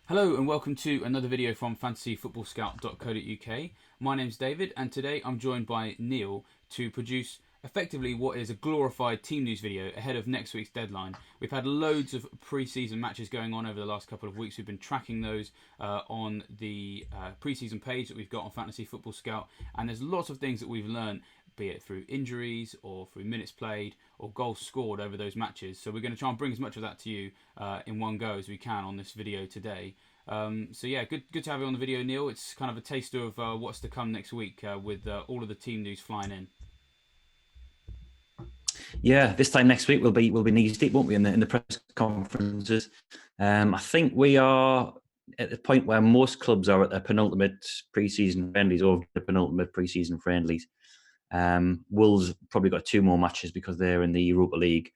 Hello and welcome to another video from fantasyfootballscout.co.uk. My name's David and today I'm joined by Neale to produce effectively what is a glorified team news video ahead of next week's deadline. We've had loads of pre-season matches going on over the last couple of weeks. We've been tracking those on the pre-season page that we've got on Fantasy Football Scout, and there's lots of things that we've learned, be it through injuries or through minutes played or goals scored over those matches. So we're going to try and bring as much of that to you in one go as we can on this video today. So yeah, good to have you on the video, Neale. It's kind of a taster of what's to come next week with all of the team news flying in. Yeah, this time next week we'll be knee deep, won't we, in the press conferences? I think we are at the point where most clubs are at their penultimate pre-season friendlies or the penultimate pre-season friendlies. Wolves probably got 2 more matches because they're in the Europa League,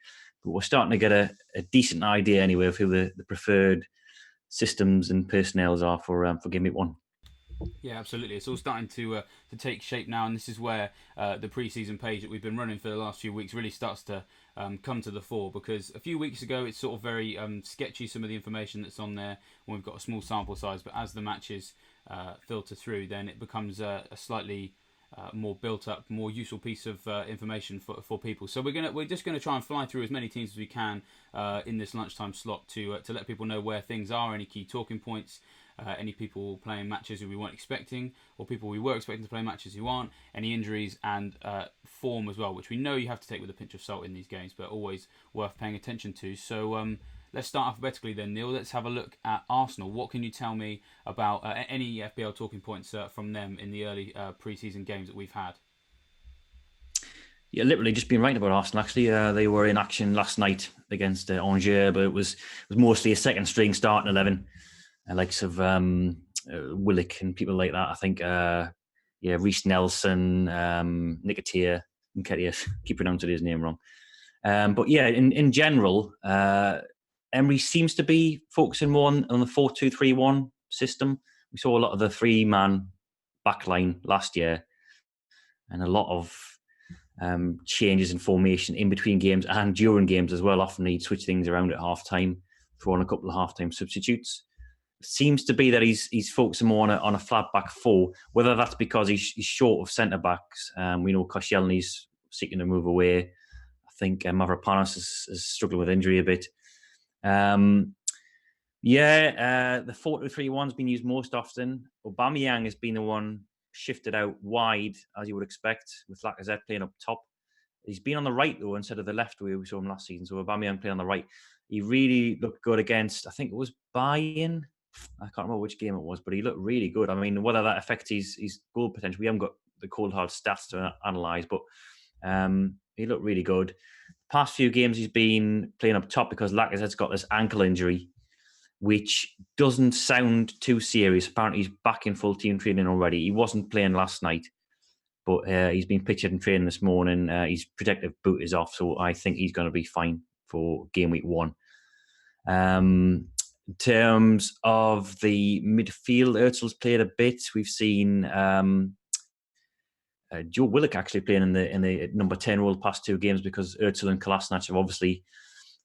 but we're starting to get a decent idea anyway of who the preferred systems and personnels are for Game Week 1. Yeah, absolutely. It's all starting to take shape now, and this is where the pre-season page that we've been running for the last few weeks really starts to come to the fore. Because a few weeks ago, it's sort of very sketchy, some of the information that's on there when we've got a small sample size. But as the matches filter through, then it becomes a slightly more built up, more useful piece of information for people. So we're just gonna try and fly through as many teams as we can in this lunchtime slot to let people know where things are, any key talking points. Any people playing matches who we weren't expecting, or people we were expecting to play matches who aren't, any injuries, and form as well, which we know you have to take with a pinch of salt in these games, but always worth paying attention to. So let's start alphabetically then, Neale. Let's have a look at Arsenal. What can you tell me about any FPL talking points from them in the early pre-season games that we've had? Yeah, literally just been right about Arsenal. Actually, they were in action last night against Angers, but it was mostly a second string starting 11. Likes of Willock and people like that. I think, Reece Nelson, Nketiah, keep pronouncing his name wrong. But yeah, in general, Emery seems to be focusing more on the 4-2-3-1 system. We saw a lot of the 3-man backline last year, and a lot of changes in formation in between games and during games as well. Often he'd switch things around at half time, throw on a couple of half time substitutes. Seems to be that he's focusing more on a flat back 4. Whether that's because he's short of centre backs, we know Koscielny's seeking to move away. I think Mavropanos is struggling with injury a bit. The 4-2-3-1's been used most often. Aubameyang has been the one shifted out wide, as you would expect, with Lacazette playing up top. He's been on the right, though, instead of the left where we saw him last season. So Aubameyang playing on the right. He really looked good against, I think it was Bayern. I can't remember which game it was, but he looked really good. I mean, whether that affects his goal potential, we haven't got the cold hard stats to analyse, but he looked really good. Past few games he's been playing up top because Lacazette's got this ankle injury, which doesn't sound too serious. Apparently he's back in full team training already. He wasn't playing last night, but he's been pictured in training this morning. His protective boot is off, so I think he's going to be fine for game week 1. In terms of the midfield, Özil's played a bit. We've seen Joe Willock actually playing in the number 10 role the past 2 games because Özil and Kolasinac have obviously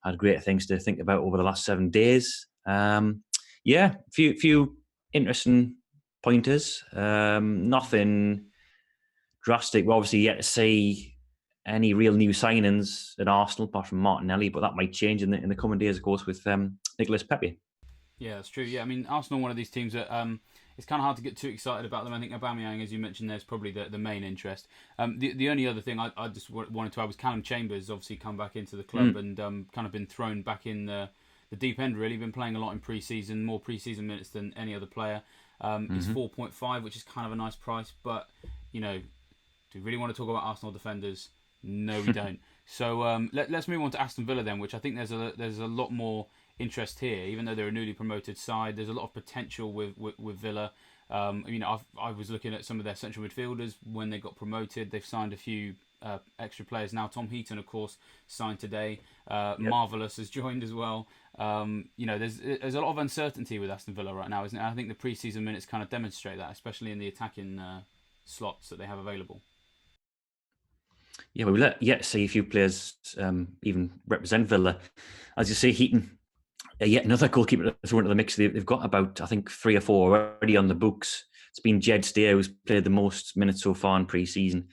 had great things to think about over the last 7 days. Few interesting pointers. Nothing drastic. We're obviously yet to see any real new signings at Arsenal apart from Martinelli, but that might change in the coming days, of course, with Nicolas Pepe. Yeah, that's true. Yeah, I mean, Arsenal are one of these teams that it's kind of hard to get too excited about them. I think Aubameyang, as you mentioned, there's probably the main interest. The only other thing I just wanted to add was Callum Chambers obviously come back into the club and kind of been thrown back in the deep end, really. Been playing a lot in pre-season, more pre-season minutes than any other player. He's 4.5, which is kind of a nice price, but, you know, do we really want to talk about Arsenal defenders? No, we don't. So let's move on to Aston Villa then, which I think there's a lot more interest here, even though they're a newly promoted side. There's a lot of potential with Villa. I was looking at some of their central midfielders when they got promoted. They've signed a few extra players now. Tom Heaton, of course, signed today. Marvelous has joined as well. There's a lot of uncertainty with Aston Villa right now, isn't it? I think the pre-season minutes kind of demonstrate that, especially in the attacking slots that they have available. Yeah, we'll yet to see a few players even represent Villa. As you say, Heaton Yet another goalkeeper to throw into the mix. They've got about, I think, 3 or 4 already on the books. It's been Jed Steer, who's played the most minutes so far in pre-season.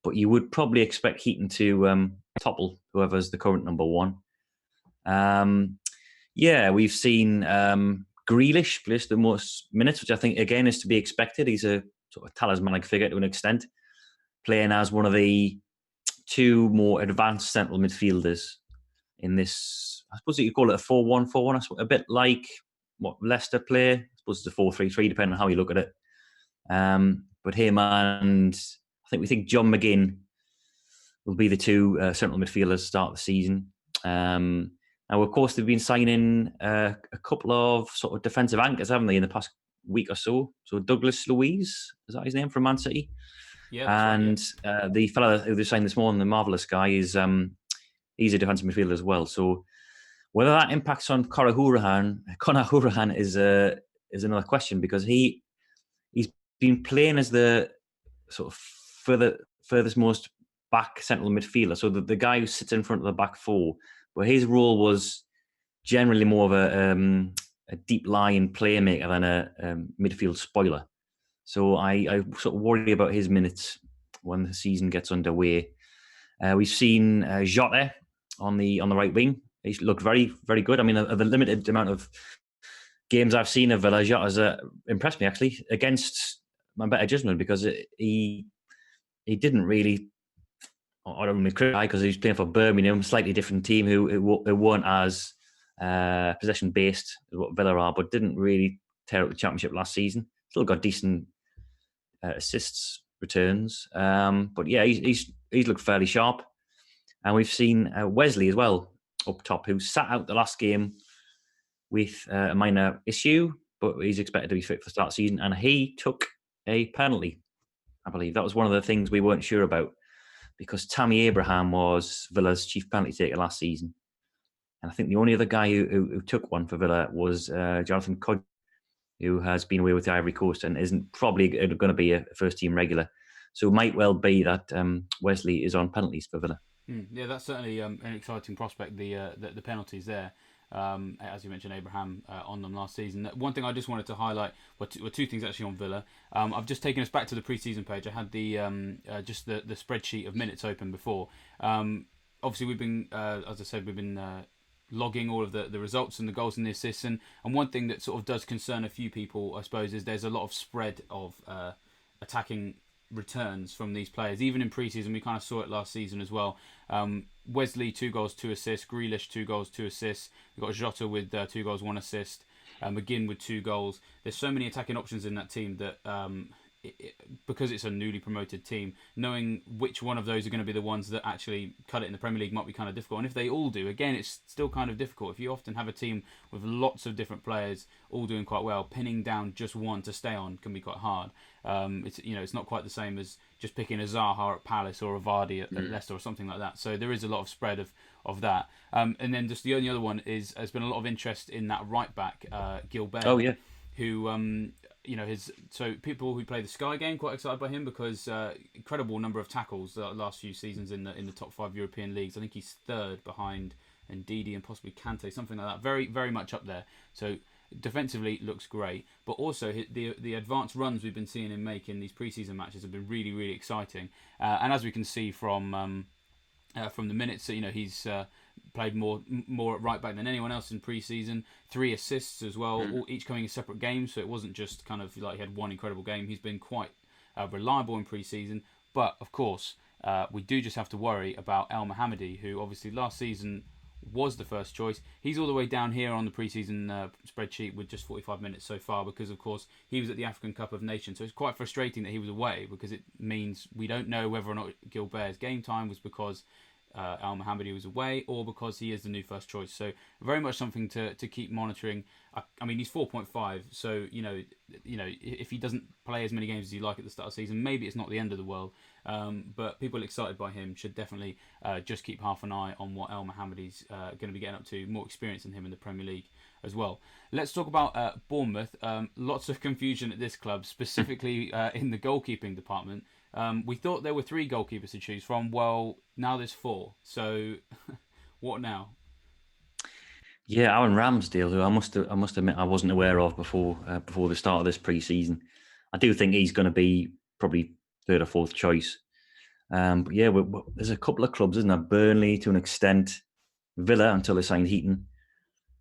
But you would probably expect Heaton to topple whoever's the current number one. We've seen Grealish place the most minutes, which I think, again, is to be expected. He's a sort of talismanic figure to an extent, playing as one of the two more advanced central midfielders in this. I suppose you could call it a 4-1-4-1, a bit like what Leicester play. I suppose it's a 4-3-3, depending on how you look at it. But him and we think John McGinn will be the two central midfielders to start the season. Now, of course, they've been signing a couple of sort of defensive anchors, haven't they, in the past week or so? So Douglas Luiz, is that his name, from Man City? Yeah, that's and the fella who they signed this morning, the marvellous guy, is he's a defensive midfielder as well. So whether that impacts on Conor Hourihane is another question, because he's been playing as the sort of furthest most back central midfielder. So the guy who sits in front of the back four, but his role was generally more of a deep line playmaker than a midfield spoiler. So I sort of worry about his minutes when the season gets underway. We've seen Jota on the right wing. He's looked very, very good. I mean, the limited amount of games I've seen of Villa, Jota's impressed me, actually, against my better judgment, because he didn't really. I don't really criticize, because he's playing for Birmingham, a slightly different team who weren't as possession based as what Villa are, but didn't really tear up the Championship last season. Still got decent assists, returns, but yeah, he's looked fairly sharp. And we've seen Wesley as well up top, who sat out the last game with a minor issue, but he's expected to be fit for the start of the season. And he took a penalty, I believe. That was one of the things we weren't sure about, because Tammy Abraham was Villa's chief penalty taker last season. And I think the only other guy who took one for Villa was Jonathan Cudge, who has been away with the Ivory Coast and isn't probably going to be a first-team regular. So it might well be that Wesley is on penalties for Villa. Yeah, that's certainly an exciting prospect, the penalties there. As you mentioned, Abraham on them last season. One thing I just wanted to highlight were two things actually on Villa. I've just taken us back to the pre-season page. I had the just the spreadsheet of minutes open before. Obviously, we've been, as I said, we've been logging all of the results and the goals and the assists. And one thing that sort of does concern a few people, I suppose, is there's a lot of spread of attacking returns from these players. Even in pre-season, we kind of saw it last season as well. Wesley, 2 goals, 2 assists. Grealish, 2 goals, 2 assists. We've got Jota with 2 goals, 1 assist. McGinn with 2 goals. There's so many attacking options in that team that because it's a newly promoted team, knowing which one of those are going to be the ones that actually cut it in the Premier League might be kind of difficult. And if they all do, again, it's still kind of difficult. If you often have a team with lots of different players all doing quite well, pinning down just one to stay on can be quite hard. It's not quite the same as just picking a Zaha at Palace or a Vardy at Leicester or something like that. So there is a lot of spread of that. And then just the only other one is there's been a lot of interest in that right back, Gilbert. Oh yeah. Who so people who play the Sky game quite excited by him, because incredible number of tackles the last few seasons in the top 5 European leagues. I think he's 3rd behind Ndidi and possibly Kante, something like that. Very, very much up there. So defensively looks great, but also the advanced runs we've been seeing him make in these preseason matches have been really, really exciting. And as we can see from the minutes, he's played more at right back than anyone else in pre-season. 3 assists as well, all, each coming in separate games. So it wasn't just kind of like he had one incredible game. He's been quite reliable in pre-season. But of course, we do just have to worry about El Mohammadi, who obviously last season was the first choice. He's all the way down here on the pre-season spreadsheet with just 45 minutes so far, because of course he was at the African Cup of Nations. So it's quite frustrating that he was away, because it means we don't know whether or not Gilbert's game time was because Al Mohammadi was away or because he is the new first choice. So very much something to keep monitoring. I mean, he's 4.5, so if he doesn't play as many games as he like at the start of the season, maybe it's not the end of the world. But people excited by him should definitely just keep half an eye on what El Mohammadi's going to be getting up to. More experience than him in the Premier League as well. Let's talk about Bournemouth. Lots of confusion at this club, specifically in the goalkeeping department. We thought there were 3 goalkeepers to choose from. Well, now there's 4. So what now? Yeah, Aaron Ramsdale, who I must admit I wasn't aware of before the start of this pre-season. I do think he's going to be probably third or fourth choice. But yeah, there's a couple of clubs, isn't there? Burnley to an extent, Villa until they signed Heaton,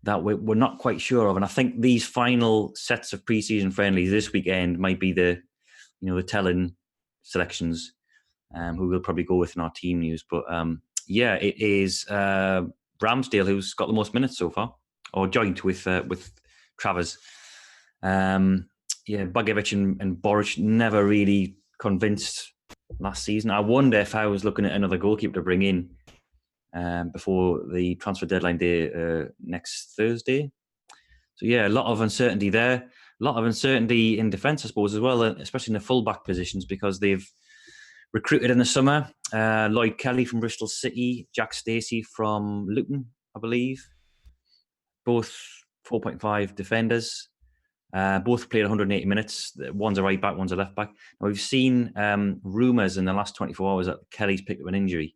that we're not quite sure of. And I think these final sets of pre-season friendlies this weekend might be the telling selections, who we'll probably go with in our team news. But yeah, it is Ramsdale who's got the most minutes so far, or joint with Travers. Yeah, Bogovic and Boric never really convinced last season. I wonder if I was looking at another goalkeeper to bring in before the transfer deadline day next Thursday. So yeah, a lot of uncertainty there. A lot of uncertainty in defence, I suppose, as well, especially in the full-back positions, because they've recruited in the summer Lloyd Kelly from Bristol City, Jack Stacey from Luton, I believe. Both 4.5 defenders. Both played 180 minutes. One's a right back, one's a left back. Now, we've seen rumours in the last 24 hours that Kelly's picked up an injury,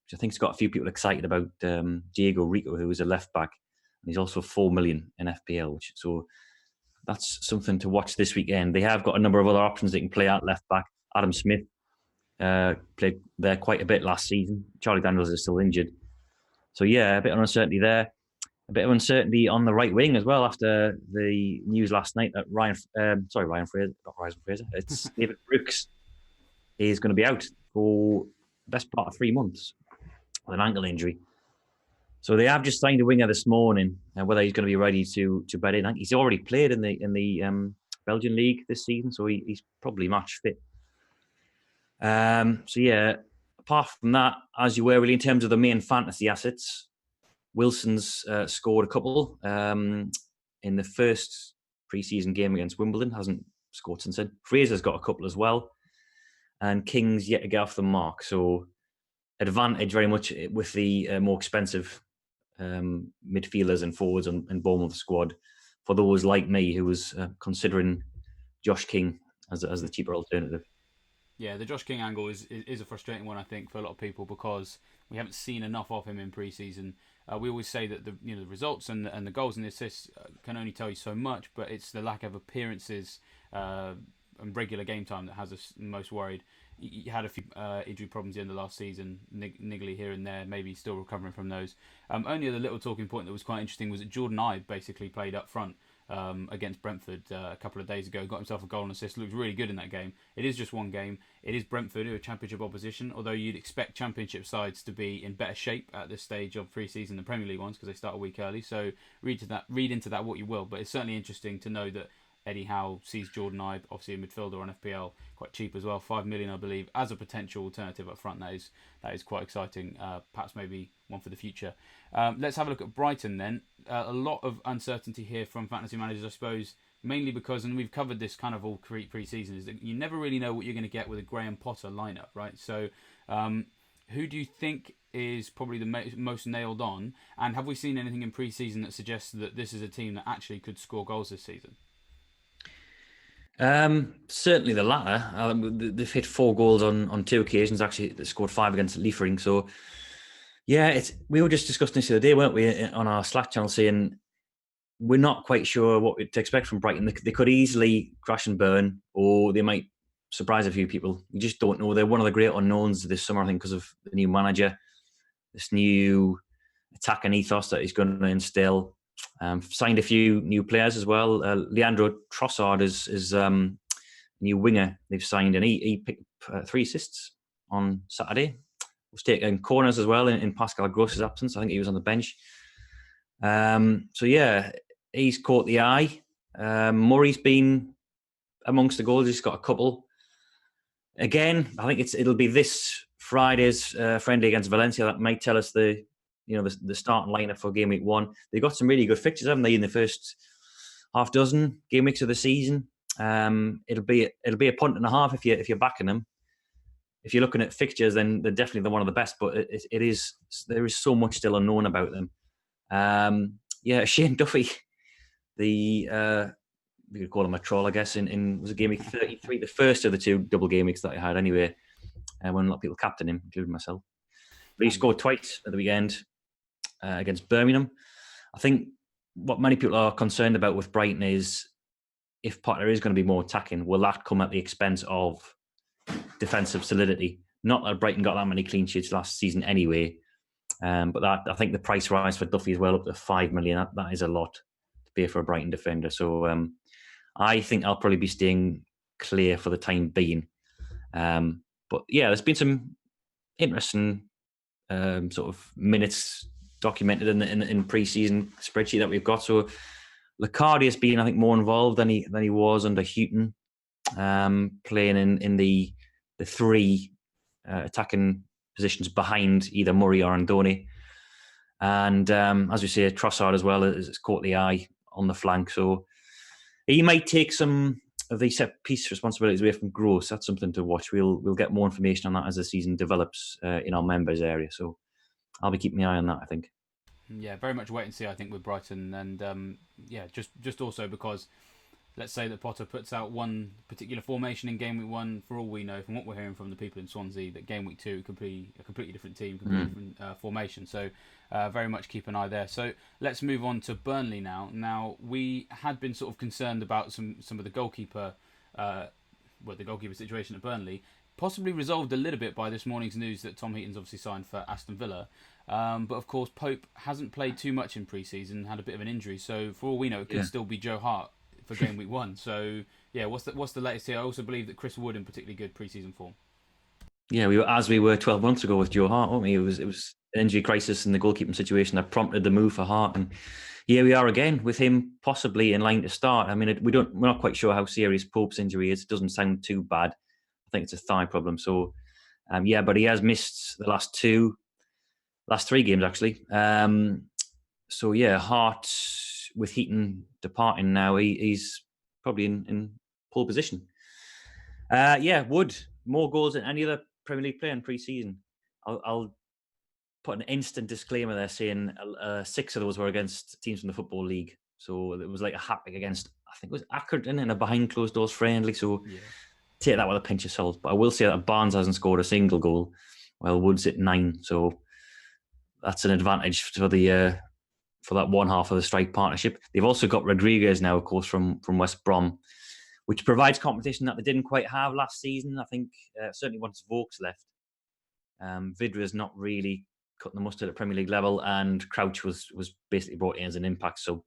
which I think has got a few people excited about. Diego Rico, who is a left back, and he's also 4 million in FPL. So that's something to watch this weekend. They have got a number of other options they can play at left back. Adam Smith played there quite a bit last season. Charlie Daniels is still injured. So yeah, a bit of uncertainty there. A bit of uncertainty on the right wing as well after the news last night that Ryan Fraser, not Ryan Fraser, it's David Brooks is going to be out for the best part of 3 months with an ankle injury. So they have just signed a winger this morning, whether he's going to be ready to bed in. He's already played in the Belgian league this season, so he's probably match fit. So yeah, apart from that, as you were really in terms of the main fantasy assets, Wilson's scored a couple in the first pre-season game against Wimbledon. Hasn't scored since then. Fraser's got a couple as well, and King's yet to get off the mark. So advantage very much with the more expensive midfielders and forwards and Bournemouth squad for those like me who was considering Josh King as the cheaper alternative. Yeah, the Josh King angle is a frustrating one, I think, for a lot of people because we haven't seen enough of him in pre-season. We always say that the results and the goals and the assists can only tell you so much, but it's the lack of appearances and regular game time that has us most worried. He had a few injury problems at the end of last season, niggly here and there, maybe still recovering from those. Only the little talking point that was quite interesting was that Jordan Ibe basically played up front against Brentford a couple of days ago. Got himself a goal and assist. Looked really good in that game. It is just one game. It is Brentford, who are Championship opposition, although you'd expect Championship sides to be in better shape at this stage of pre-season than Premier League ones because they start a week early. So read into that what you will. But it's certainly interesting to know that Eddie Howe sees Jordan Ibe, obviously a midfielder on FPL, quite cheap as well, 5 million I believe, as a potential alternative up front. That is quite exciting. Perhaps maybe one for the future. Let's have a look at Brighton then. A lot of uncertainty here from fantasy managers, I suppose, mainly because, and we've covered this kind of all pre-season, is that you never really know what you're going to get with a Graham Potter lineup, right? So who do you think is probably the most nailed on? And have we seen anything in pre-season that suggests that this is a team that actually could score goals this season? Certainly the latter. They've hit 4 goals on 2 occasions. Actually, they scored 5 against Liefering. So, yeah, we were just discussing this the other day, weren't we, on our Slack channel, saying we're not quite sure what to expect from Brighton. They could easily crash and burn, or they might surprise a few people. We just don't know. They're one of the great unknowns this summer, I think, because of the new manager, this new attacking ethos that he's going to instill. Signed a few new players as well. Leandro Trossard is new winger they've signed, and he picked up 3 assists on Saturday. Was taking corners as well in Pascal Gross's absence. I think he was on the bench. So yeah, he's caught the eye. Murray's been amongst the goals. He's got a couple. Again, I think it'll be this Friday's friendly against Valencia that might tell us the starting lineup for game week 1. They've got some really good fixtures, haven't they, in the first half dozen game weeks of the season. It'll be a punt and a half if you're backing them. If you're looking at fixtures, then they're definitely one of the best. But there is so much still unknown about them. Shane Duffy, we could call him a troll, I guess. In was it game week 33, the first of the 2 double game weeks that I had anyway. When a lot of people captained him, including myself. But he scored twice at the weekend against Birmingham. I think what many people are concerned about with Brighton is if Potter is going to be more attacking, will that come at the expense of defensive solidity? Not that Brighton got that many clean sheets last season anyway, but that I think the price rise for Duffy as well up to 5 million. That is a lot to pay for a Brighton defender. So I think I'll probably be staying clear for the time being. But yeah, there's been some interesting sort of minutes documented in pre-season spreadsheet that we've got. So Lacardi has been, I think, more involved than he was under Houghton, playing in the three attacking positions behind either Murray or Andone. And as we say, Trossard as well has caught the eye on the flank. So he might take some of the set piece responsibilities away from Gross. That's something to watch. We'll get more information on that as the season develops in our members area. So I'll be keeping my eye on that, I think. Yeah, very much wait and see, I think, with Brighton. And just also because let's say that Potter puts out one particular formation in game week 1, for all we know, from what we're hearing from the people in Swansea, that game week 2 could be a completely different team, completely different formation. So very much keep an eye there. So let's move on to Burnley now. Now, we had been sort of concerned about some of the goalkeeper situation at Burnley, possibly resolved a little bit by this morning's news that Tom Heaton's obviously signed for Aston Villa. But of course, Pope hasn't played too much in pre-season, had a bit of an injury. So for all we know, it could still be Joe Hart for game week 1. So yeah, what's the latest here? I also believe that Chris Wood in particularly good pre-season form. Yeah, we were 12 months ago with Joe Hart, weren't we? It was an injury crisis in the goalkeeping situation that prompted the move for Hart, and here we are again with him possibly in line to start. I mean, we're not quite sure how serious Pope's injury is. It doesn't sound too bad. I think it's a thigh problem. So but he has missed the last 3 games actually. So yeah, Hart with Heaton departing now, he's probably in pole position. Wood, more goals than any other Premier League player in pre-season. I'll put an instant disclaimer there saying 6 of those were against teams from the Football League. So it was like a hat-trick against, I think it was Accrington in a behind closed doors friendly. So take that with a pinch of salt. But I will say that Barnes hasn't scored a single goal, while Wood's at 9. So that's an advantage for that one half of the strike partnership. They've also got Rodriguez now, of course, from West Brom, which provides competition that they didn't quite have last season. I think certainly once Vokes left, Vidra's not really cutting the mustard at Premier League level, and Crouch was basically brought in as an impact. So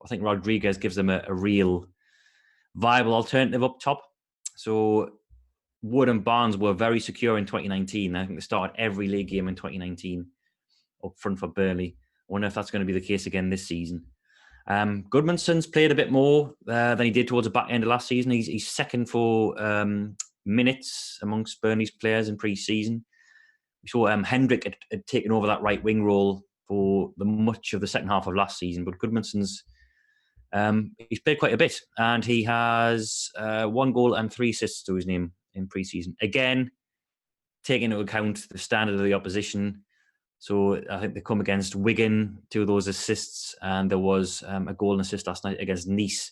I think Rodriguez gives them a real viable alternative up top. So Wood and Barnes were very secure in 2019. I think they started every league game in 2019 up front for Burnley. I wonder if that's going to be the case again this season. Goodmanson's played a bit more than he did towards the back end of last season. He's second for minutes amongst Burnley's players in pre-season. We saw Hendrick had taken over that right wing role for much of the second half of last season, but Goodmanson's he's played quite a bit, and he has 1 goal and 3 assists to his name in pre-season. Again, taking into account the standard of the opposition. So I think they come against Wigan, 2 of those assists, and there was a goal and assist last night against Nice.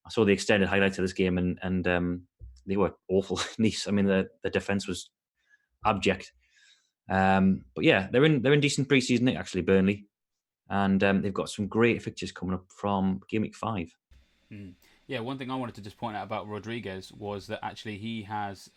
I saw the extended highlights of this game, and they were awful. Nice, I mean, the defence was abject. But yeah, they're in decent pre-season actually, Burnley, and they've got some great fixtures coming up from game week 5. Yeah, one thing I wanted to just point out about Rodriguez was that actually he has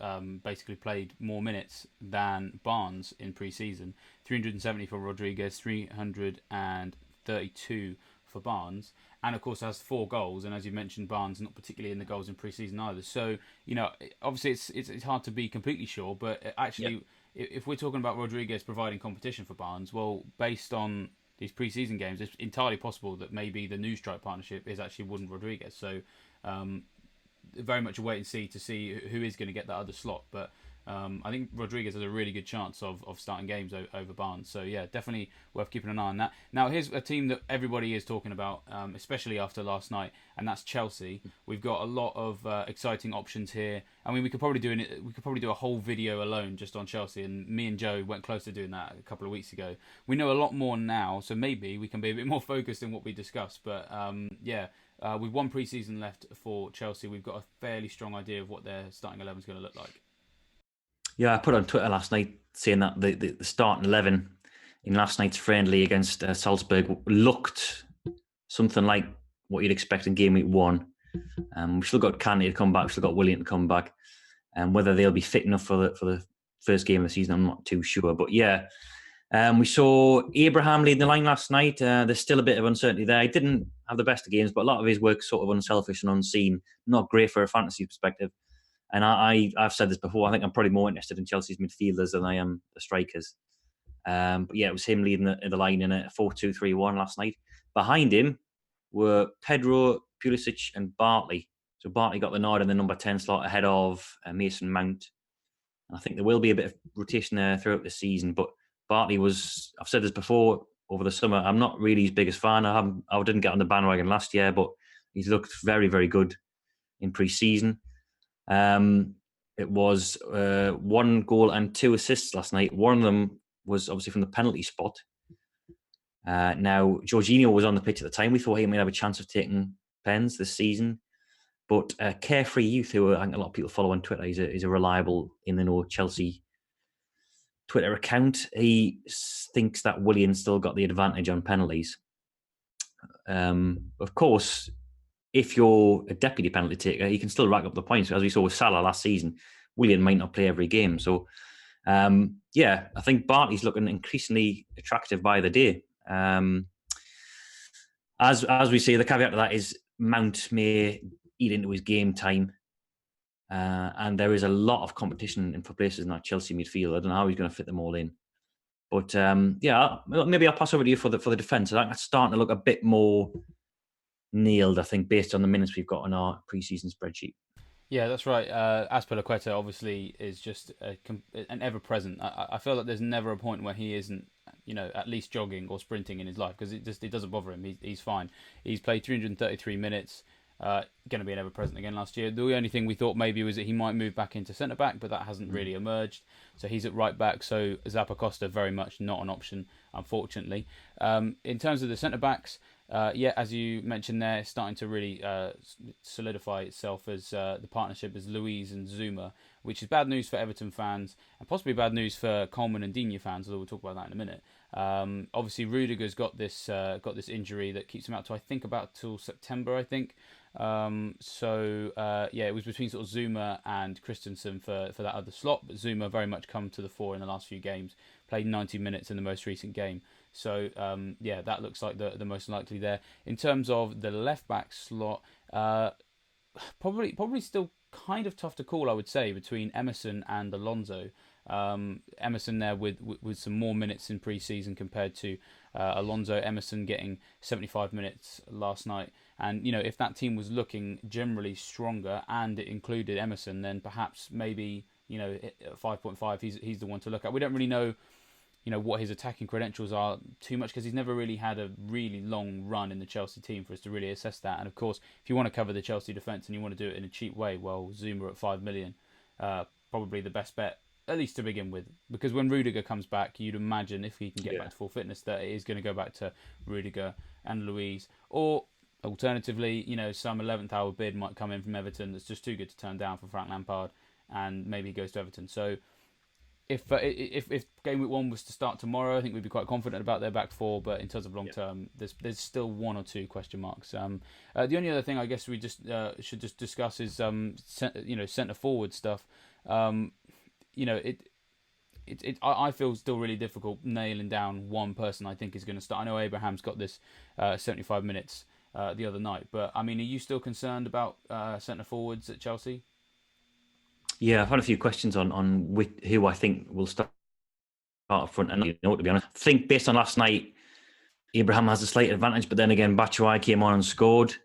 basically played more minutes than Barnes in pre-season. 370 for Rodriguez, 332 for Barnes, and of course has 4 goals. And as you mentioned, Barnes not particularly in the goals in pre-season either. So obviously it's hard to be completely sure, but actually, if we're talking about Rodriguez providing competition for Barnes, well, based on these pre-season games, it's entirely possible that maybe the new strike partnership is actually Wood and Rodriguez. So very much a wait and see to see who is going to get that other slot. But I think Rodriguez has a really good chance of starting games over Barnes. So yeah, definitely worth keeping an eye on that. Now here's a team that everybody is talking about, especially after last night, and that's Chelsea. We've got a lot of exciting options here. I mean, we could probably do a whole video alone just on Chelsea, and me and Joe went close to doing that a couple of weeks ago. We know a lot more now, so maybe we can be a bit more focused in what we discuss. But with 1 pre-season left for Chelsea, we've got a fairly strong idea of what their starting 11 is going to look like. Yeah, I put on Twitter last night saying that the starting 11 in last night's friendly against Salzburg looked something like what you'd expect in game week 1. We've still got Kante to come back. We've still got Willian to come back. And whether they'll be fit enough for the first game of the season, I'm not too sure. But yeah, we saw Abraham leading the line last night. There's still a bit of uncertainty there. He didn't have the best of games, but a lot of his work's sort of unselfish and unseen. Not great for a fantasy perspective. And I've said this before, I think I'm probably more interested in Chelsea's midfielders than I am the strikers. But yeah, it was him leading the line in a 4-2-3-1 last night. Behind him were Pedro, Pulisic and Bartley. So Bartley got the nod in the number 10 slot ahead of Mason Mount. And I think there will be a bit of rotation there throughout the season, but Bartley was, I've said this before, over the summer, I'm not really his biggest fan. I didn't get on the bandwagon last year, but he's looked very, very good in pre-season. It was 1 goal and 2 assists last night. One of them was obviously from the penalty spot. Now, Jorginho was on the pitch at the time. We thought he might have a chance of taking pens this season. But Carefree Youth, who I think a lot of people follow on Twitter, he's a reliable, in-the-know Chelsea Twitter account. He thinks that Willian still got the advantage on penalties. Of course, if you're a deputy penalty taker, you can still rack up the points. As we saw with Salah last season, Willian might not play every game. So, yeah, I think Bartley's looking increasingly attractive by the day. As we say, the caveat to that is Mount may eat into his game time. And there is a lot of competition for places in that Chelsea midfield. I don't know how he's going to fit them all in. But yeah, maybe I'll pass over to you for the defence. I think that's starting to look a bit more nailed, I think, based on the minutes we've got on our pre-season spreadsheet. Yeah, that's right. Azpilicueta obviously is just an ever-present. I feel like there's never a point where he isn't, at least jogging or sprinting in his life, because it doesn't bother him. He's fine. He's played 333 minutes. Going to be an ever-present again last year. The only thing we thought maybe was that he might move back into centre-back, but that hasn't really emerged. So he's at right-back, so Zappacosta very much not an option, unfortunately. In terms of the centre-backs, yeah, as you mentioned there, it's starting to really solidify itself as the partnership as Luiz and Zuma, which is bad news for Everton fans, and possibly bad news for Coleman and Digne fans, although we'll talk about that in a minute. Obviously, Rudiger's got this injury that keeps him out to, I think, about till September, I think. Yeah, it was between sort of Zuma and Christensen for that other slot, but Zuma very much come to the fore in the last few games, played 90 minutes in the most recent game. So yeah, that looks like the most likely there. In terms of the left back slot, probably still kind of tough to call, I would say, between Emerson and Alonso. Emerson there with some more minutes in pre-season compared to Alonso. Emerson getting 75 minutes last night. And, if that team was looking generally stronger and it included Emerson, then perhaps maybe, 5.5, he's the one to look at. We don't really know, what his attacking credentials are too much, because he's never really had a really long run in the Chelsea team for us to really assess that. And of course, if you want to cover the Chelsea defence and you want to do it in a cheap way, well, Zuma at 5 million, probably the best bet, at least to begin with. Because when Rudiger comes back, you'd imagine if he can get back to full fitness, that it is going to go back to Rudiger and Luiz. Or alternatively, some 11th hour bid might come in from Everton that's just too good to turn down for Frank Lampard, and maybe he goes to Everton. So if game week 1 was to start tomorrow, I think we'd be quite confident about their back four. But in terms of long term, there's still 1 or 2 question marks. The only other thing I guess we just should just discuss is centre forward stuff. I feel still really difficult nailing down one person I think is going to start. I know Abraham's got this 75 minutes the other night, but I mean, are you still concerned about centre forwards at Chelsea? Yeah, I've had a few questions on who I think will start up front. And to be honest, I think based on last night, Abraham has a slight advantage, but then again, Batshuayi came on and scored.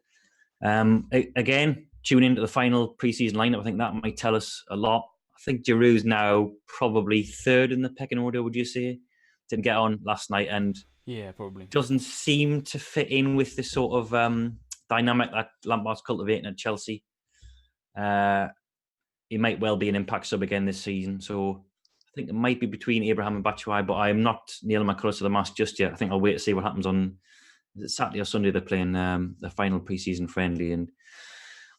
Again, tune into the final pre-season lineup. I think that might tell us a lot. I think Giroud's now probably 3rd in the pecking order, would you say? Didn't get on last night and yeah, probably doesn't seem to fit in with this sort of dynamic that Lampard's cultivating at Chelsea. He might well be an impact sub again this season. So I think it might be between Abraham and Batshuayi, but I'm not nailing my colours to the mast just yet. I think I'll wait to see what happens on Saturday or Sunday. They're playing the final pre-season friendly, and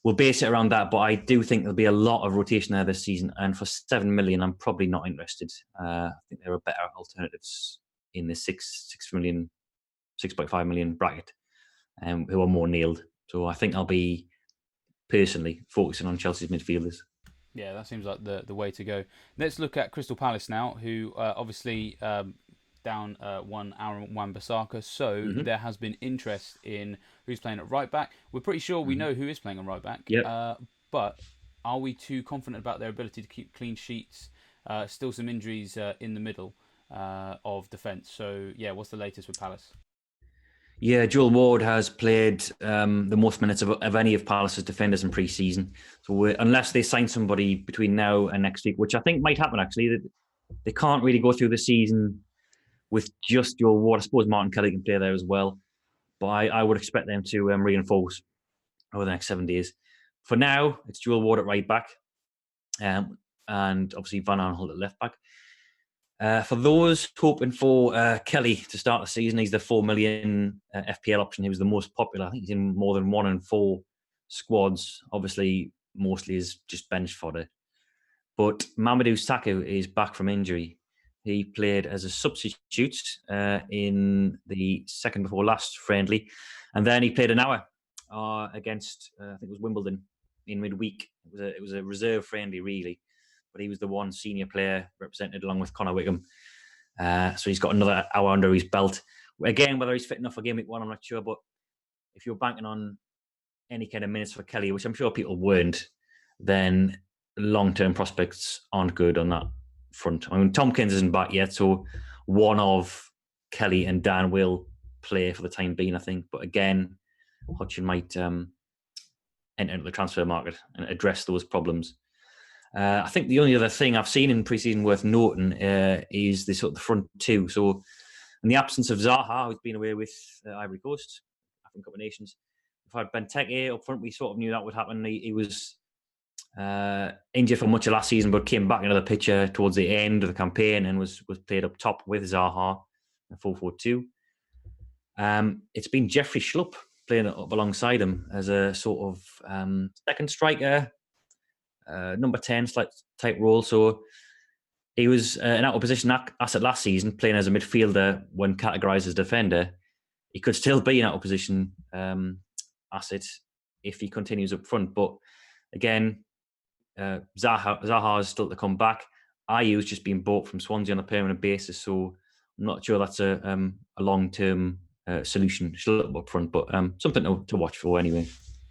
we'll base it around that. But I do think there'll be a lot of rotation there this season, and for 7 million, I'm probably not interested. I think there are better alternatives in the 6.5 million bracket. who are more nailed. So I think I'll be personally focusing on Chelsea's midfielders. Yeah, that seems like the way to go. Let's look at Crystal Palace now, who obviously down 1 Aaron Wan-Bissaka. So there has been interest in who's playing at right back. We're pretty sure we know who is playing on right back. Yep. But are we too confident about their ability to keep clean sheets? Still some injuries in the middle of defence. So, yeah, what's the latest with Palace? Yeah, Joel Ward has played the most minutes of any of Palace's defenders in pre-season. So unless they sign somebody between now and next week, which I think might happen actually, they can't really go through the season with just Joel Ward. I suppose Martin Kelly can play there as well, but I would expect them to reinforce over the next 7 days. For now, it's Joel Ward at right back, and obviously Van Aanholt at left back. For those hoping for Kelly to start the season, he's the 4 million FPL option. He was the most popular. I think he's in more than 1 in 4 squads. Obviously, mostly is just bench fodder. But Mamadou Sakho is back from injury. He played as a substitute in the second before last friendly. And then he played an hour against, I think it was Wimbledon in midweek. It was a reserve friendly, really. But he was the one senior player represented along with Connor Wickham. So he's got another hour under his belt. Again, whether he's fit enough for game week 1, I'm not sure. But if you're banking on any kind of minutes for Kelly, which I'm sure people weren't, then long-term prospects aren't good on that front. I mean, Tompkins isn't back yet, so one of Kelly and Dan will play for the time being, I think. But again, Hodgson might enter into the transfer market and address those problems. I think the only other thing I've seen in pre-season worth noting is the sort of the front two. So, in the absence of Zaha, who's been away with Ivory Coast, African Cup of Nations, we've had Benteke up front. We sort of knew that would happen. He was injured for much of last season, but came back into the picture towards the end of the campaign and was played up top with Zaha, 4-4-2. It's been Jeffrey Schlupp playing up alongside him as a sort of second striker, number 10 type role. So he was an out of position asset last season, playing as a midfielder when categorised as defender. He could still be an out of position asset if he continues up front. But again, Zaha is still to come back. Ayew's just been bought from Swansea on a permanent basis, so I'm not sure that's a long-term solution up front, but something to watch for anyway.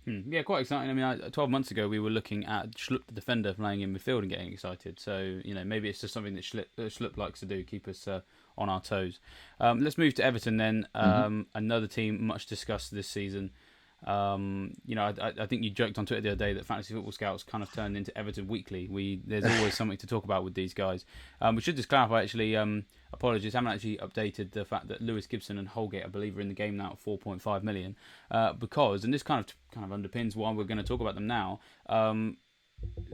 Yeah, quite exciting. I mean, 12 months ago, we were looking at Schlupp, the defender, playing in midfield and getting excited. So, maybe it's just something that Schlupp likes to do, keep us on our toes. Let's move to Everton then. Another team much discussed this season. I think you joked on Twitter the other day that Fantasy Football Scouts kind of turned into Everton Weekly. There's always something to talk about with these guys. We should just clarify, actually, apologies, I haven't actually updated the fact that Lewis Gibson and Holgate, I believe, are in the game now at 4.5 million. Because, and this kind of underpins why we're going to talk about them now,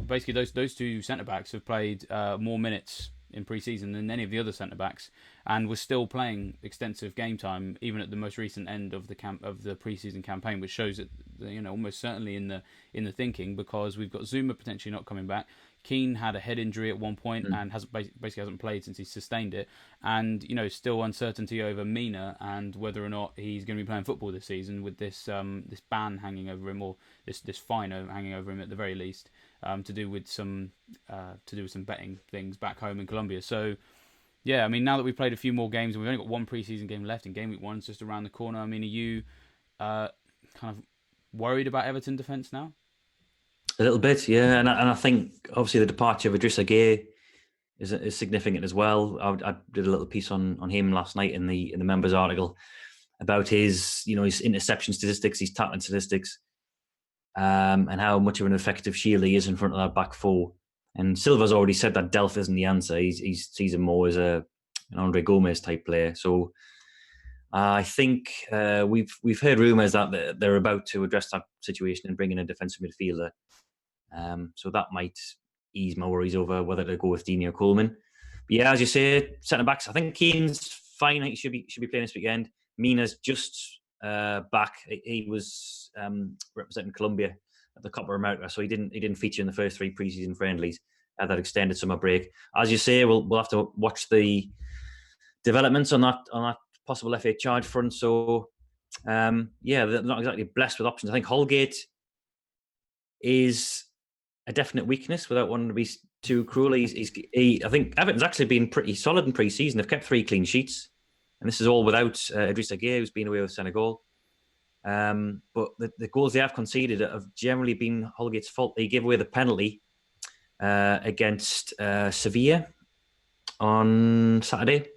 basically those two centre-backs have played more minutes in pre-season than any of the other centre-backs, and was still playing extensive game time even at the most recent end of the pre-season campaign, which shows that almost certainly in the thinking, because we've got Zuma potentially not coming back. Keane had a head injury at one point and basically hasn't played since he sustained it, and still uncertainty over Mina and whether or not he's going to be playing football this season with this ban hanging over him, or this fine hanging over him at the very least, to do with some betting things back home in Colombia. So yeah, I mean, now that we've played a few more games and we've only got one pre-season game left, and game week 1's just around the corner, I mean, are you kind of worried about Everton defence now? A little bit, yeah, and I think obviously the departure of Idrissa Gueye is significant as well. I did a little piece on him last night in the members article about his interception statistics, his tackling statistics, and how much of an effective shield he is in front of that back four. And Silva's already said that Delph isn't the answer. He sees him more as an Andre Gomez type player. So I think we've heard rumours that they're about to address that situation and bring in a defensive midfielder. So that might ease my worries over whether to go with Dini or Coleman. But yeah, as you say, centre backs, I think Keane's fine. He should be playing this weekend. Mina's just back. He was representing Colombia at the Copa America, so he didn't feature in the first 3 preseason friendlies at that extended summer break. As you say, we'll have to watch the developments on that possible FA charge front. So They're not exactly blessed with options. I think Holgate is a definite weakness without wanting to be too cruel. I think Everton's actually been pretty solid in pre-season. They've kept 3 clean sheets, and this is all without Idrissa Gueye, who's been away with Senegal. But the goals they have conceded have generally been Holgate's fault. They gave away the penalty against Sevilla on Saturday,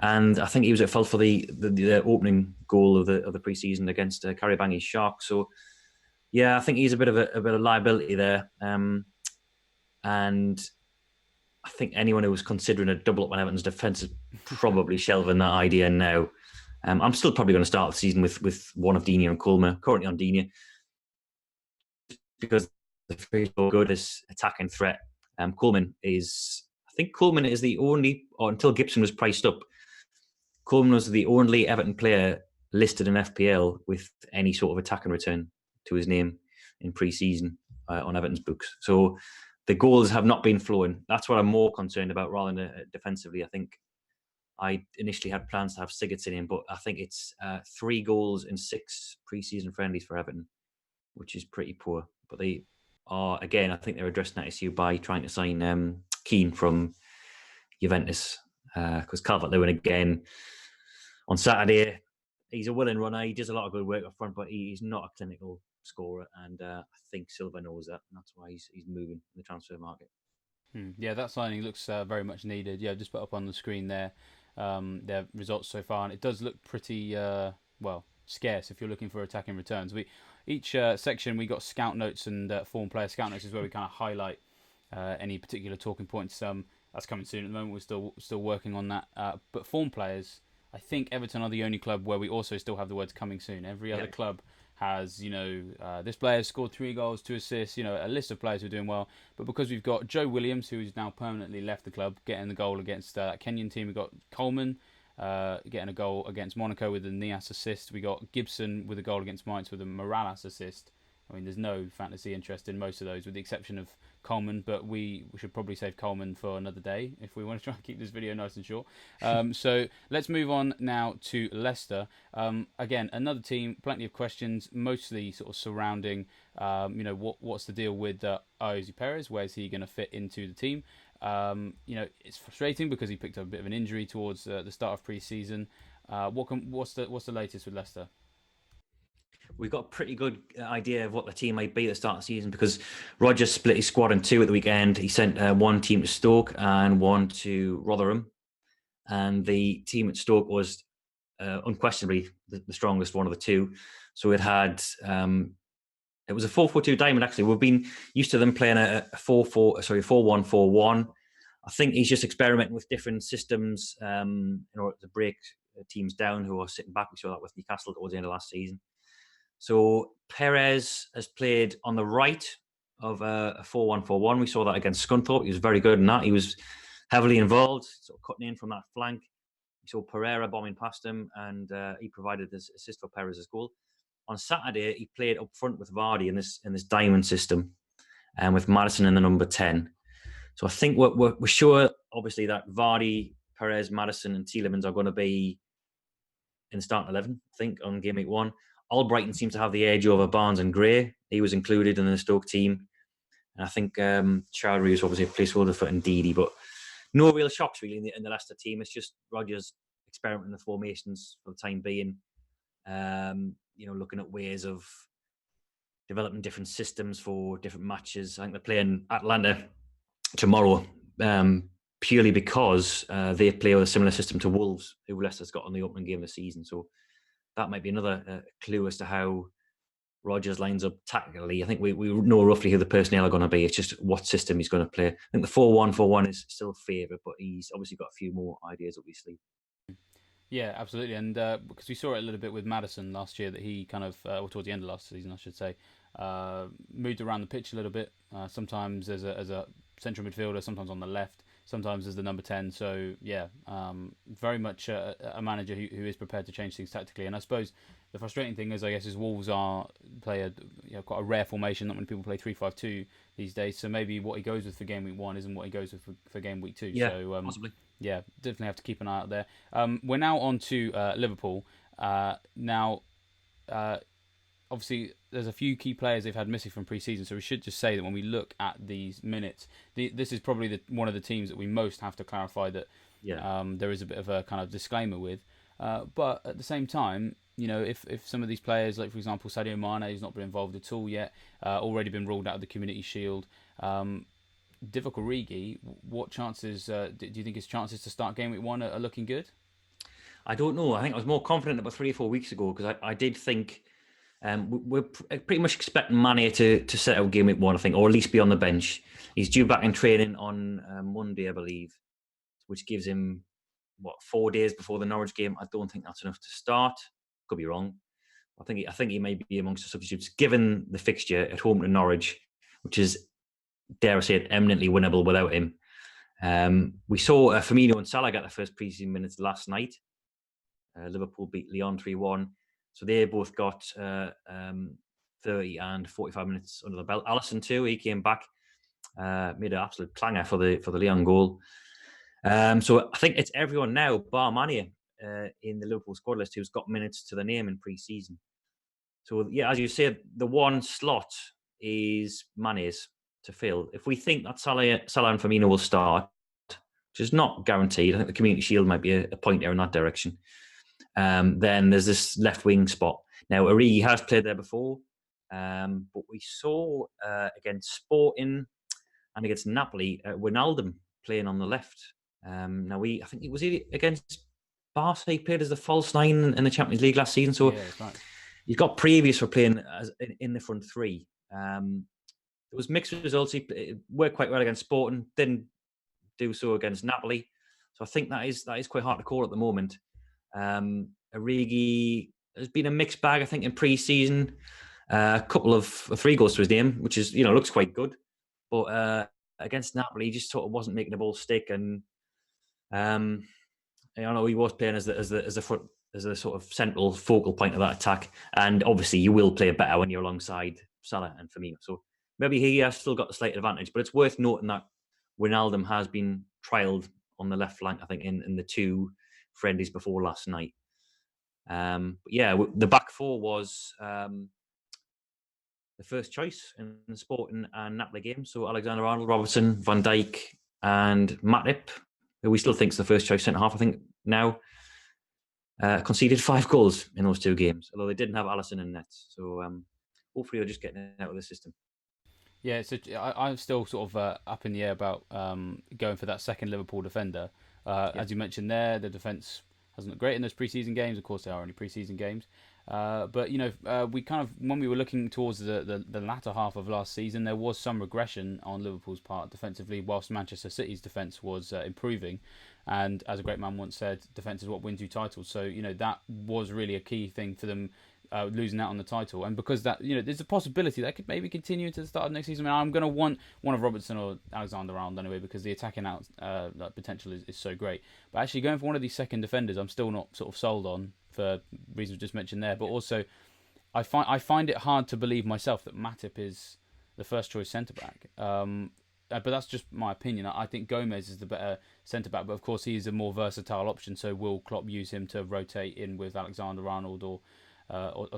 and I think he was at fault for the opening goal of the pre-season against Kariobangi Sharks. So yeah, I think he's a bit of liability there, and I think anyone who was considering a double up on Everton's defence is probably shelving that idea now. I'm still probably going to start the season with one of Digne and Coleman, currently on Digne, because the three so good as attacking threat. Coleman is the only, or until Gibson was priced up, Coleman was the only Everton player listed in FPL with any sort of attacking return to his name in pre-season on Everton's books. So the goals have not been flowing. That's what I'm more concerned about rather than defensively. I think I initially had plans to have Sigurdsson in, but I think it's 3 goals in 6 pre-season friendlies for Everton, which is pretty poor. But they are, again, I think they're addressing that issue by trying to sign Keane from Juventus, because Calvert-Lewin, again, on Saturday, he's a willing runner. He does a lot of good work up front, but he's not a clinical scorer, and I think Silva knows that, and that's why he's moving in the transfer market. Yeah, that signing looks very much needed. Yeah, just put up on the screen there their results so far, and it does look pretty scarce if you're looking for attacking returns. Each section we got scout notes and form player scout notes is where we kind of highlight any particular talking points. That's coming soon. At the moment, we're still working on that. But form players, I think Everton are the only club where we also still have the words coming soon. Every other club has, this player has scored 3 goals, 2 assists, a list of players who are doing well. But because we've got Joe Williams, who has now permanently left the club, getting the goal against that Kenyan team. We've got Coleman getting a goal against Monaco with a Nias assist. We got Gibson with a goal against Mainz with a Morales assist. I mean, there's no fantasy interest in most of those, with the exception of Coleman, but we should probably save Coleman for another day if we want to try and keep this video nice and short. So let's move on now to Leicester. Again, another team, plenty of questions, mostly sort of surrounding, what's the deal with Ayoze Perez? Where's he going to fit into the team? It's frustrating because he picked up a bit of an injury towards the start of pre-season. What's the latest with Leicester? We've got a pretty good idea of what the team might be at the start of the season, because Rodgers split his squad in 2 at the weekend. He sent one team to Stoke and one to Rotherham. And the team at Stoke was unquestionably the strongest one of the 2. So it had, it was a 4-4-2 diamond, actually. We've been used to them playing a 4-1-4-1. I think he's just experimenting with different systems in order to break teams down who are sitting back. We saw that with Newcastle towards the end of last season. So Perez has played on the right of a 4-1-4-1. We saw that against Scunthorpe. He was very good in that. He was heavily involved, sort of cutting in from that flank. We saw Pereira bombing past him, and he provided this assist for Perez's goal. On Saturday, he played up front with Vardy in this diamond system, and with Maddison in the number 10. So I think we're sure, obviously, that Vardy, Perez, Maddison, and Tielemans are going to be in the starting 11, I think, on game week 1. Albrighton seems to have the edge over Barnes and Gray. He was included in the Stoke team. And I think Chowdhury is obviously a placeholder for Ndidi, but no real shocks really in the Leicester team. It's just Rodgers experimenting with formations for the time being. Looking at ways of developing different systems for different matches. I think they're playing Atlanta tomorrow purely because they play with a similar system to Wolves, who Leicester's got on the opening game of the season. So that might be another clue as to how Rodgers lines up tactically. I think we know roughly who the personnel are going to be. It's just what system he's going to play. I think the 4-1-4-1 is still a favourite, but he's obviously got a few more ideas up his sleeve. Yeah, absolutely. And because we saw it a little bit with Maddison last year, that he kind of, or towards the end of last season, I should say, moved around the pitch a little bit. Sometimes as a central midfielder, sometimes on the left, sometimes as the number 10. So, yeah, very much a manager who is prepared to change things tactically. And I suppose the frustrating thing is, I guess, is Wolves play quite a rare formation. Not many people play 3-5-2 these days. So maybe what he goes with for game week 1 isn't what he goes with for game week 2. Yeah, so, possibly. Yeah, definitely have to keep an eye out there. We're now on to Liverpool. Now, obviously there's a few key players they've had missing from pre-season, so we should just say that when we look at these minutes, this is probably one of the teams that we most have to clarify that there is a bit of a kind of disclaimer with. But at the same time, if some of these players, like for example Sadio Mane, who's not been involved at all yet, already been ruled out of the Community Shield. Divock Origi, what chances do you think his chances to start game week 1 are looking good? I don't know. I think I was more confident about 3 or 4 weeks ago because I did think we're pretty much expecting Mane to set out game week 1, I think, or at least be on the bench. He's due back in training on Monday, I believe, which gives him 4 days before the Norwich game. I don't think that's enough to start. Could be wrong. I think he may be amongst the substitutes given the fixture at home to Norwich, which is, dare I say it, eminently winnable without him. We saw Firmino and Salah get their first pre-season minutes last night. Liverpool beat Lyon 3-1. So they both got 30 and 45 minutes under the belt. Alisson too, he came back, made an absolute clanger for the Lyon goal. So I think it's everyone now, bar Mane, in the Liverpool squad list who's got minutes to the name in pre-season. So yeah, as you said, the one slot is Mane's to fill. If we think that Salah and Firmino will start, which is not guaranteed, I think the Community Shield might be a pointer in that direction. Then there's this left wing spot. Now, Origi has played there before, but we saw against Sporting and against Napoli, Wijnaldum playing on the left. Now, I think it was against Barca. He played as the false 9 in the Champions League last season. So right. He's got previous for playing in the front three. There was mixed results. He worked quite well against Sporting, didn't do so against Napoli. So I think that is quite hard to call at the moment. Origi has been a mixed bag, I think, in pre-season. A couple of 3 goals to his name, which is, looks quite good. But against Napoli, he just sort of wasn't making the ball stick. And I know he was playing as the sort of central focal point of that attack. And obviously, you will play better when you're alongside Salah and Firmino. So maybe he has still got the slight advantage. But it's worth noting that Wijnaldum has been trialled on the left flank, I think, in the 2 friendlies before last night. The back 4 was the first choice in the Sporting and Napoli game. So Alexander-Arnold, Robertson, Van Dijk, and Matip, who we still think is the first choice centre half, I think now, conceded 5 goals in those 2 games, although they didn't have Alisson in net. So hopefully they're just getting it out of the system. Yeah, so I'm still sort of up in the air about going for that second Liverpool defender. As you mentioned there, the defence hasn't looked great in those pre-season games. Of course, they are only pre-season games. But, we kind of, when we were looking towards the latter half of last season, there was some regression on Liverpool's part defensively, whilst Manchester City's defence was improving. And as a great man once said, defence is what wins you titles. So, that was really a key thing for them losing out on the title. And because that, there's a possibility that could maybe continue into the start of next season. I mean, I'm going to want one of Robertson or Alexander-Arnold anyway, because the attacking out potential is so great. But actually going for one of these second defenders, I'm still not sort of sold on, for reasons just mentioned there. But also, I find it hard to believe myself that Matip is the first choice centre-back. But that's just my opinion. I think Gomez is the better centre-back. But of course, he's a more versatile option. So will Klopp use him to rotate in with Alexander-Arnold or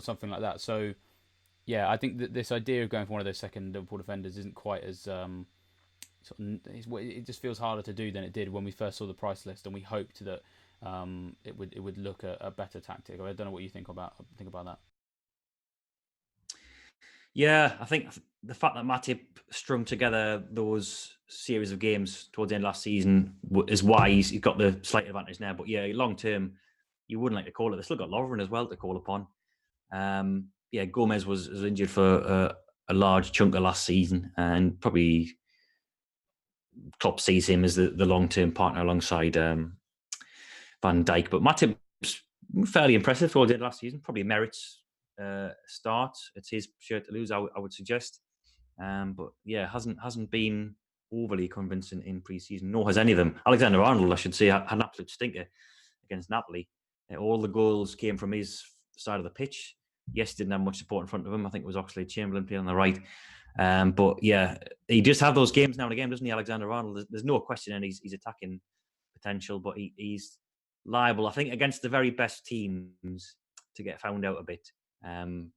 something like that? So, yeah, I think that this idea of going for one of those second Liverpool defenders isn't quite as... it just feels harder to do than it did when we first saw the price list, and we hoped that it would look a better tactic. I don't know what you think about that. Yeah, I think the fact that Matip strung together those series of games towards the end of last season is why he's got the slight advantage now. But yeah, long term, you wouldn't like to call it. They've still got Lovren as well to call upon. Gomez was injured for a large chunk of last season, and probably Klopp sees him as the long-term partner alongside Van Dijk. But Matip's fairly impressive towards the end of last season. Probably merits start. It's his shirt to lose, I would suggest. But yeah, hasn't been overly convincing in pre-season, nor has any of them. Alexander-Arnold, I should say, had an absolute stinker against Napoli. All the goals came from his side of the pitch. Yes, didn't have much support in front of him. I think it was Oxlade-Chamberlain playing on the right. But yeah, he does have those games now and again, doesn't he, Alexander-Arnold? There's no question in his attacking potential, but he's liable, I think, against the very best teams to get found out a bit.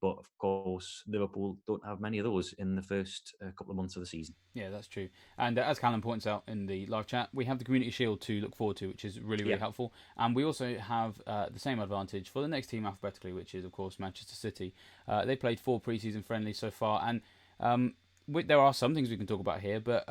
But of course, Liverpool don't have many of those in the first couple of months of the season. Yeah, that's true. And as Callum points out in the live chat, we have the Community Shield to look forward to, which is really, really helpful. And we also have the same advantage for the next team alphabetically, which is, of course, Manchester City. They played 4 pre-season friendlies so far, and there are some things we can talk about here, but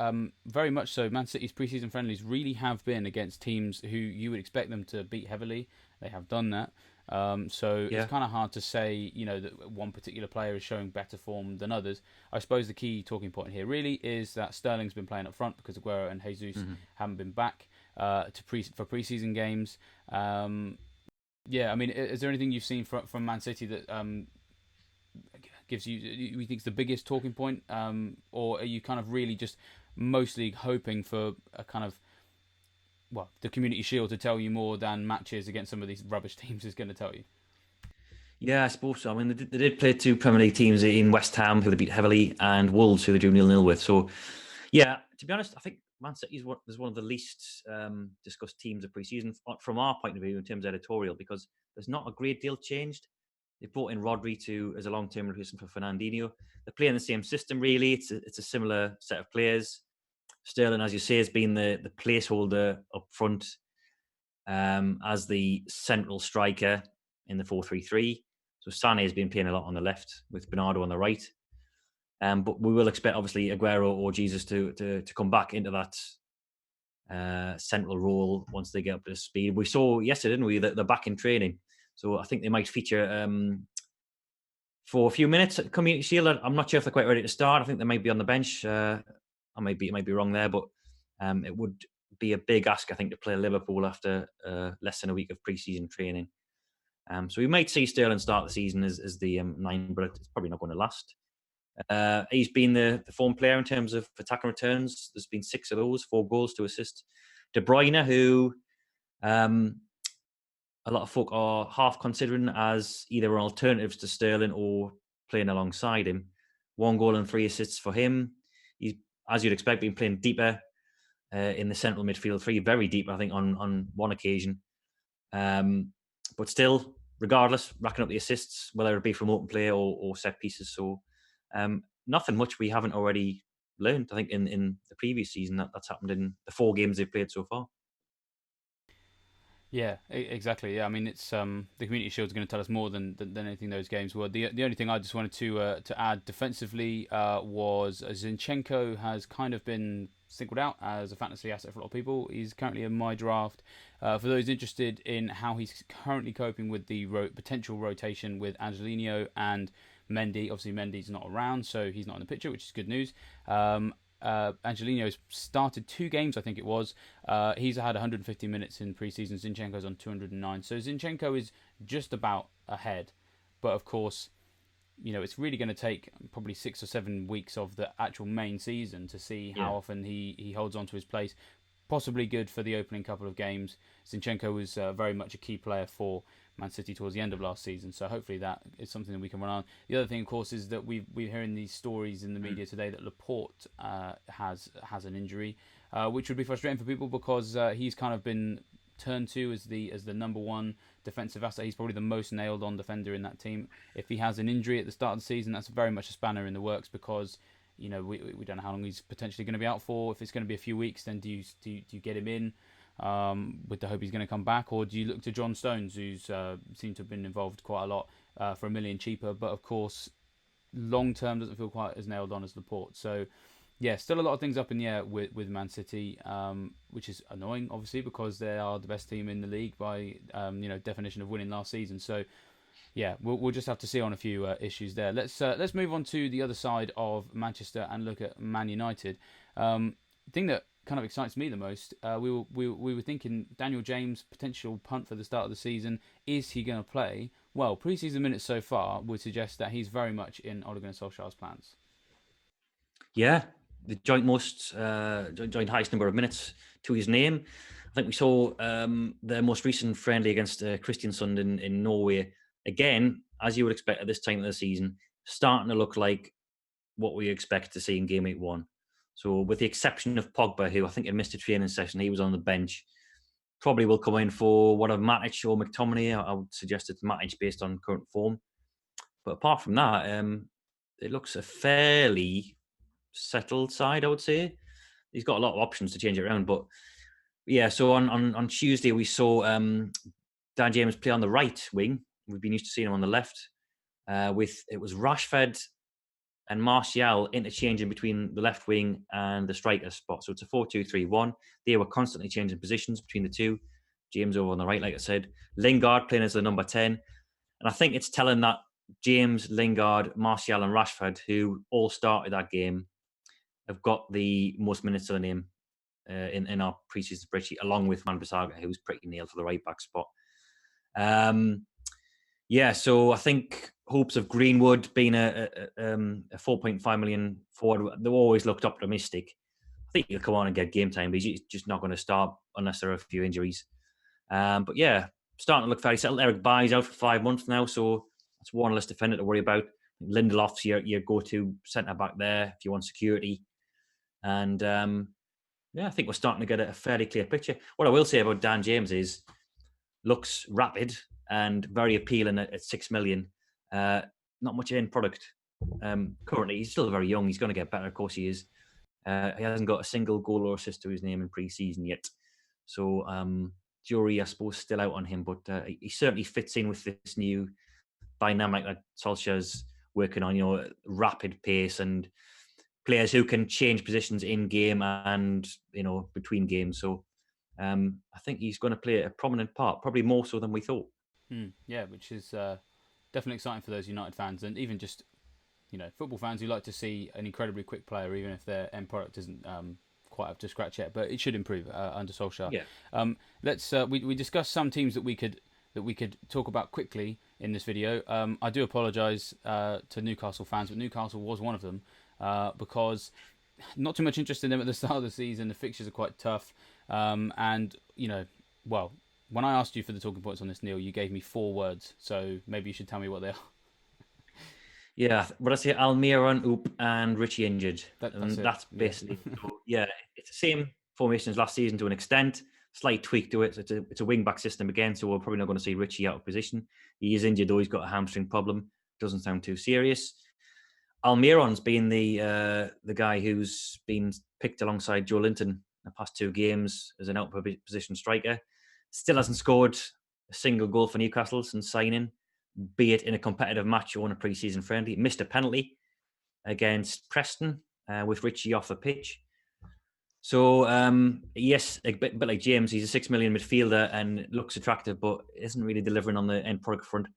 very much so, Man City's pre-season friendlies really have been against teams who you would expect them to beat heavily. They have done that. It's kind of hard to say, that one particular player is showing better form than others. I suppose the key talking point here really is that Sterling's been playing up front because Aguero and Jesus haven't been back for pre-season games. Is there anything you've seen from Man City that gives you think it's the biggest talking point, or are you kind of really just mostly hoping for a kind of the Community Shield to tell you more than matches against some of these rubbish teams is going to tell you? Yeah, I suppose so. I mean, they did play 2 Premier League teams in West Ham, who they beat heavily, and Wolves, who they drew 0-0 with. So, yeah, to be honest, I think Man City is one of the least discussed teams of pre-season from our point of view in terms of editorial, because there's not a great deal changed. They brought in Rodri as a long-term replacement for Fernandinho. They're playing the same system, really. It's a similar set of players. Sterling, as you say, has been the placeholder up front as the central striker in the 4-3-3. So Sané has been playing a lot on the left with Bernardo on the right. But we will expect, obviously, Aguero or Jesus to come back into that central role once they get up to speed. We saw yesterday, didn't we, that they're back in training. So I think they might feature for a few minutes at the Community Shield. I'm not sure if they're quite ready to start. I think they might be on the bench. I might be wrong there, but it would be a big ask, I think, to play Liverpool after less than a week of pre-season training. So we might see Sterling start the season as the 9, but it's probably not going to last. He's been the form player in terms of attacking returns. There's been 6 of those, 4 goals to assist. De Bruyne, who a lot of folk are half considering as either alternatives to Sterling or playing alongside him. 1 goal and 3 assists for him. He's, as you'd expect, been playing deeper in the central midfield, 3 very deep, I think, on one occasion. But still, regardless, racking up the assists, whether it be from open play or set pieces. So nothing much we haven't already learned, I think, in the previous season that's happened in the 4 games they've played so far. Yeah, exactly. Yeah, I mean, it's the Community Shield is going to tell us more than anything those games were. The only thing I just wanted to add defensively was Zinchenko has kind of been singled out as a fantasy asset for a lot of people. He's currently in my draft. For those interested in how he's currently coping with the potential rotation with Angelino and Mendy, obviously Mendy's not around, so he's not in the picture, which is good news. Angelino's started 2 games, I think it was. He's had 150 minutes in pre-season. Zinchenko's on 209. So Zinchenko is just about ahead. But of course, it's really going to take probably 6 or 7 weeks of the actual main season to see how often he holds on to his place. Possibly good for the opening couple of games. Zinchenko was very much a key player for Man City towards the end of last season, so hopefully that is something that we can run on. The other thing, of course, is that we're hearing these stories in the media today that Laporte has an injury, which would be frustrating for people because he's kind of been turned to as the number 1 defensive asset. He's probably the most nailed on defender in that team. If he has an injury at the start of the season, that's very much a spanner in the works because we don't know how long he's potentially going to be out for. If it's going to be a few weeks, then do you get him in with the hope he's going to come back, or do you look to John Stones, who's seemed to have been involved quite a lot for $1 million cheaper, but of course long term doesn't feel quite as nailed on as Laporte. So yeah, still a lot of things up in the air with Man City, which is annoying obviously because they are the best team in the league by definition of winning last season. So yeah, we'll just have to see on a few issues there. Let's move on to the other side of Manchester and look at Man United. Thing that kind of excites me the most, we were thinking Daniel James, potential punt for the start of the season. Is he going to play? Well, pre-season minutes so far would suggest that he's very much in Ole Gunnar Solskjaer's plans. Yeah, the joint highest number of minutes to his name. I think we saw their most recent friendly against Kristiansund in Norway. Again, as you would expect at this time of the season, starting to look like what we expect to see in Game Week 1. So with the exception of Pogba, who I think had missed a training session, he was on the bench, probably will come in for one of Matic or McTominay. I would suggest it's Matic based on current form. But apart from that, it looks a fairly settled side, I would say. He's got a lot of options to change it around. But yeah, so on Tuesday, we saw Dan James play on the right wing. We've been used to seeing him on the left. It was Rashford and Martial interchanging between the left wing and the striker spot. So it's a 4-2-3-1. They were constantly changing positions between the two. James over on the right, like I said. Lingard playing as the number 10. And I think it's telling that James, Lingard, Martial and Rashford, who all started that game, have got the most minutes to the name in our preseason spreadsheet, along with Wan-Bissaka, who's pretty nailed for the right back spot. Yeah, so I think hopes of Greenwood being a 4.5 million forward, they always looked optimistic. I think he'll come on and get game time, but he's just not going to start unless there are a few injuries. But yeah, starting to look fairly settled. Eric Bailly's out for 5 months now, so that's one less defender to worry about. Lindelof's your go-to centre-back there if you want security. And yeah, I think we're starting to get a fairly clear picture. What I will say about Dan James is looks rapid and very appealing at 6 million. Not much end product currently. He's still very young. He's going to get better. Of course he is. He hasn't got a single goal or assist to his name in pre-season yet. So jury, I suppose, still out on him. But he certainly fits in with this new dynamic that Solskjaer's working on, rapid pace and players who can change positions in game and, between games. So I think he's going to play a prominent part, probably more so than we thought. Yeah, which is definitely exciting for those United fans and even just football fans who like to see an incredibly quick player, even if their end product isn't quite up to scratch yet. But it should improve under Solskjaer. Yeah. Let's we discussed some teams that we could talk about quickly in this video. I do apologise to Newcastle fans, but Newcastle was one of them because not too much interest in them at the start of the season. The fixtures are quite tough, and when I asked you for the talking points on this, Neale, you gave me 4 words. So maybe you should tell me what they are. Yeah, what I say, Almiron, Oop, and Richie injured. That's basically, yeah, it's the same formation as last season to an extent. Slight tweak to it. It's a wing-back system again, so we're probably not going to see Richie out of position. He is injured, though. He's got a hamstring problem. Doesn't sound too serious. Almiron's been the guy who's been picked alongside Joe Linton the past 2 games as an out-position striker. Still hasn't scored a single goal for Newcastle since signing, be it in a competitive match or in a pre-season friendly. Missed a penalty against Preston with Richie off the pitch. So, yes, a bit like James, he's a 6 million midfielder and looks attractive, but isn't really delivering on the end product front.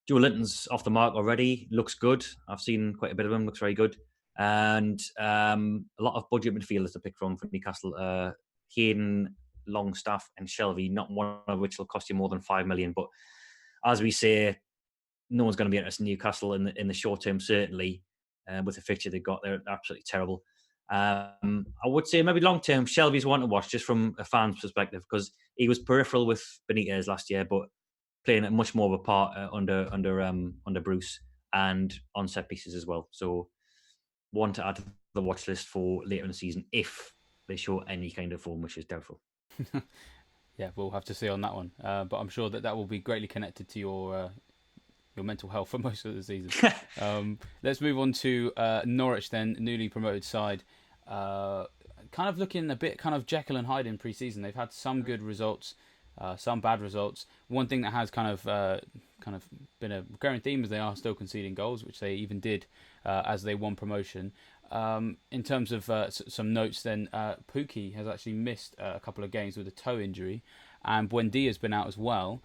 Joe Linton's off the mark already, looks good. I've seen quite a bit of him, looks very good. And a lot of budget midfielders to pick from Newcastle. Hayden, Longstaff and Shelvey, not one of which will cost you more than 5 million. But as we say, no one's going to be interested in Newcastle in the short term, certainly, with the fixture they've got. They're absolutely terrible. I would say maybe long term, Shelvey's one to watch just from a fan's perspective because he was peripheral with Benitez last year, but playing much more of a part under Bruce and on set pieces as well. So one to add to the watch list for later in the season if they show any kind of form, which is doubtful. Yeah, we'll have to see on that one. But I'm sure that will be greatly connected to your mental health for most of the season. Let's move on to Norwich then, newly promoted side. Kind of looking a bit kind of Jekyll and Hyde in pre-season. They've had some good results, some bad results. One thing that has kind of been a recurring theme is they are still conceding goals, which they even did as they won promotion. In terms of some notes, then Pukki has actually missed a couple of games with a toe injury, and Buendia's been out as well.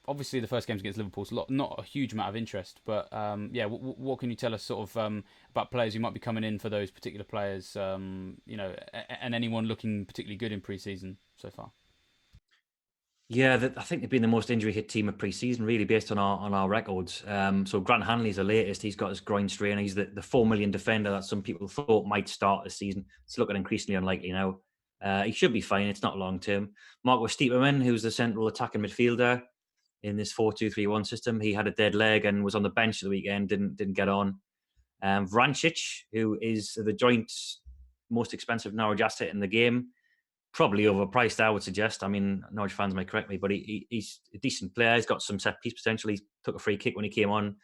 Obviously the first game's against Liverpool, so not a huge amount of interest, but what can you tell us sort of about players who might be coming in for those particular players, and anyone looking particularly good in pre-season so far? Yeah, I think they've been the most injury-hit team of pre-season, really, based on our records. So Grant Hanley's the latest. He's got his groin strain. He's the 4 million defender that some people thought might start this season. It's looking increasingly unlikely now. He should be fine. It's not long-term. Marco Stiepermann, who's the central attacking midfielder in this 4-2-3-1 system, he had a dead leg and was on the bench the weekend, didn't get on. Vrancic, who is the joint most expensive Norwich asset in the game, probably overpriced, I would suggest. I mean, Norwich fans might correct me, but he's a decent player. He's got some set piece potential. He took a free kick when he came on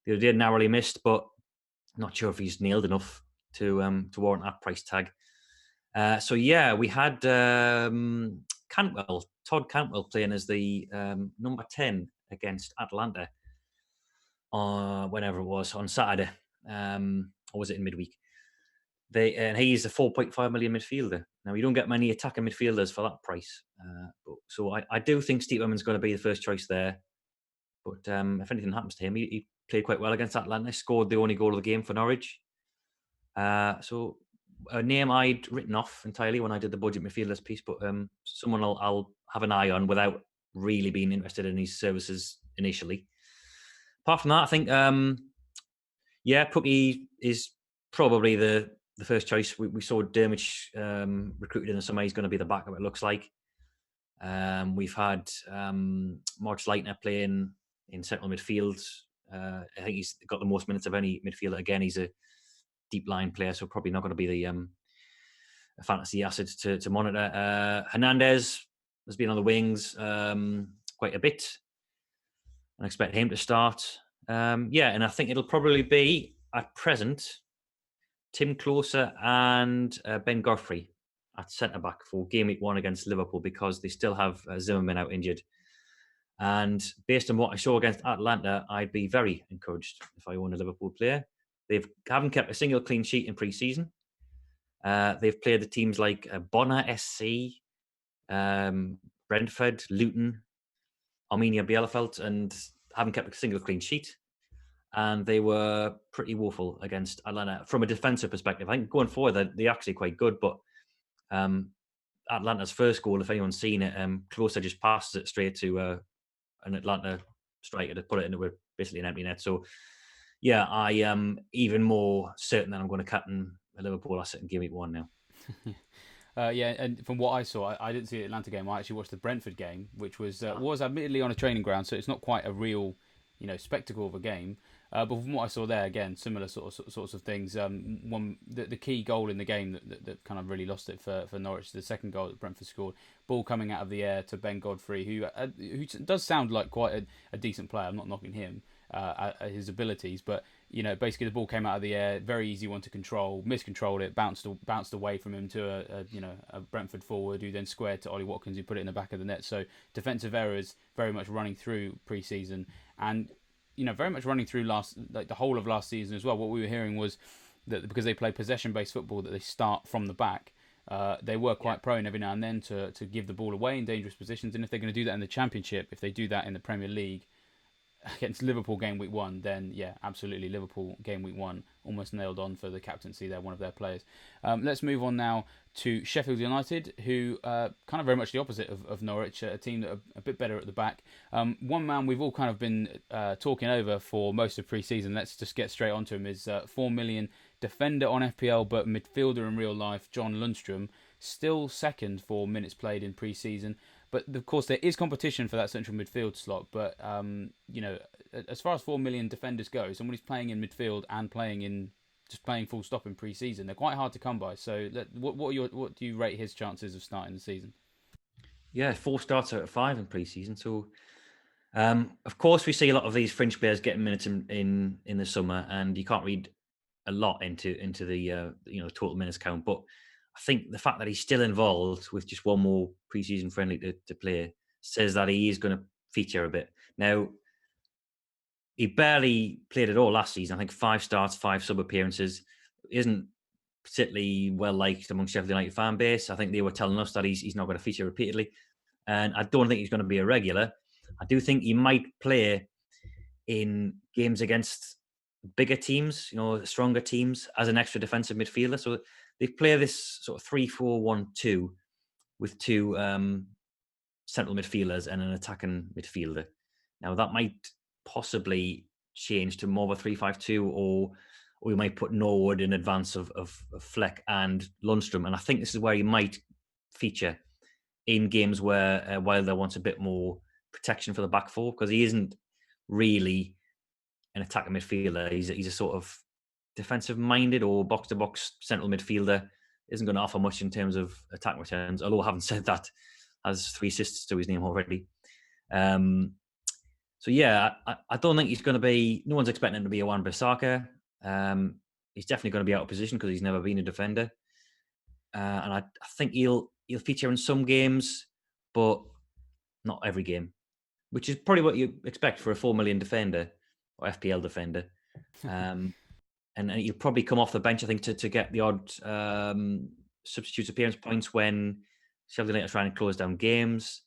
the other day, narrowly missed, but not sure if he's nailed enough to warrant that price tag. So yeah, we had Todd Cantwell playing as the number 10 against Atlanta whenever it was on Saturday, or was it in midweek? And he's a 4.5 million midfielder. Now you don't get many attacking midfielders for that price, so I do think Steve Emerman's going to be the first choice there. But if anything happens to him, he played quite well against Atlanta. Scored the only goal of the game for Norwich. So a name I'd written off entirely when I did the budget midfielders piece, but someone I'll have an eye on without really being interested in his services initially. Apart from that, I think Pukki is probably the first choice. We saw Dermich recruited in the summer. He's going to be the backup, it looks like. We've had Moritz Leitner playing in central midfield. I think he's got the most minutes of any midfielder. Again, he's a deep line player, so probably not going to be the fantasy asset to monitor. Hernandez has been on the wings quite a bit. I expect him to start. And I think it'll probably be, at present, Tim Klose and Ben Godfrey at centre-back for game week 1 against Liverpool, because they still have Zimmerman out injured. And based on what I saw against Atlanta, I'd be very encouraged if I own a Liverpool player. They haven't kept a single clean sheet in pre-season. They've played the teams like Bonner SC, Brentford, Luton, Arminia Bielefeld, and haven't kept a single clean sheet. And they were pretty woeful against Atlanta from a defensive perspective. I think going forward, they're actually quite good, but Atlanta's first goal, if anyone's seen it, Klose just passes it straight to an Atlanta striker to put it into basically an empty net. So, yeah, I am even more certain that I'm going to captain a Liverpool asset in game week 1 now. And from what I saw, I didn't see the Atlanta game. I actually watched the Brentford game, which was admittedly on a training ground, so it's not quite a real, spectacle of a game. But from what I saw there, again, similar sorts of things. The key goal in the game that kind of really lost it for Norwich, the second goal that Brentford scored, ball coming out of the air to Ben Godfrey, who does sound like quite a decent player. I'm not knocking him, his abilities, but basically the ball came out of the air, very easy one to control, miscontrolled it, bounced away from him to a Brentford forward, who then squared to Ollie Watkins, who put it in the back of the net. So defensive errors very much running through pre-season, and very much running through the whole of last season as well. What we were hearing was that because they play possession-based football, that they start from the back. They were quite prone every now and then to give the ball away in dangerous positions, and if they're going to do that in the Championship, if they do that in the Premier League against Liverpool game week 1, then yeah, absolutely, Liverpool game week 1 almost nailed on for the captaincy. They're one of their players. Let's move on now to Sheffield United, who kind of very much the opposite of Norwich, a team that are a bit better at the back. One man we've all kind of been talking over for most of pre-season, let's just get straight onto him, is 4 million defender on FPL but midfielder in real life, John Lundstrom, still second for minutes played in pre-season. But of course, there is competition for that central midfield slot. But as far as 4 million defenders go, someone who's playing in midfield and playing full stop in pre-season, they're quite hard to come by. So, what do you rate his chances of starting the season? Yeah, 4 starts out of 5 in pre-season. So, of course, we see a lot of these fringe players getting minutes in the summer, and you can't read a lot into the total minutes count, but I think the fact that he's still involved with just one more preseason friendly to play says that he is going to feature a bit. Now, he barely played at all last season. I think 5 starts, 5 sub appearances. Isn't particularly well liked among Sheffield United fan base. I think they were telling us that he's not going to feature repeatedly, and I don't think he's going to be a regular. I do think he might play in games against bigger teams, stronger teams, as an extra defensive midfielder. So they play this sort of 3-4-1-2 with 2 central midfielders and an attacking midfielder. Now that might possibly change to more of a 3-5-2, or we might put Norwood in advance of Fleck and Lundstrom. And I think this is where he might feature in games where Wilder wants a bit more protection for the back four, because he isn't really an attacking midfielder. He's a sort of defensive-minded or box-to-box central midfielder isn't going to offer much in terms of attack returns. Although, having said that, has 3 assists to his name already. So yeah, I don't think he's going to be. No one's expecting him to be a Wan-Bissaka. He's definitely going to be out of position because he's never been a defender. And I think he'll feature in some games, but not every game, which is probably what you expect for a 4 million defender or FPL defender. And he'll probably come off the bench, I think, to get the odd substitute appearance points when Sheffield United are trying to close down games.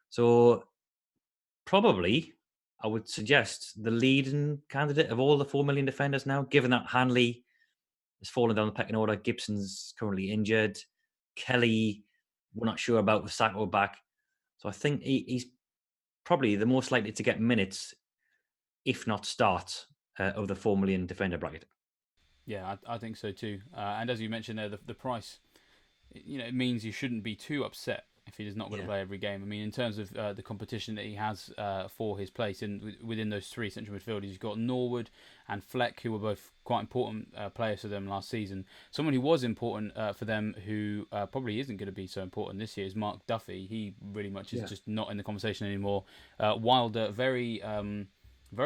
So probably, I would suggest the leading candidate of all the 4 million defenders now, given that Hanley has fallen down the pecking order. Gibson's currently injured. Kelly, we're not sure about with Sacco back. So I think he's probably the most likely to get minutes, if not start, of the 4 million defender bracket. Yeah, I think so too. And as you mentioned there, the price, it means you shouldn't be too upset if he is not going to play every game. I mean, in terms of the competition that he has for his place within those 3 central midfielders, you've got Norwood and Fleck, who were both quite important players for them last season. Someone who was important for them, who probably isn't going to be so important this year, is Mark Duffy. He really much is just not in the conversation anymore. Wilder, very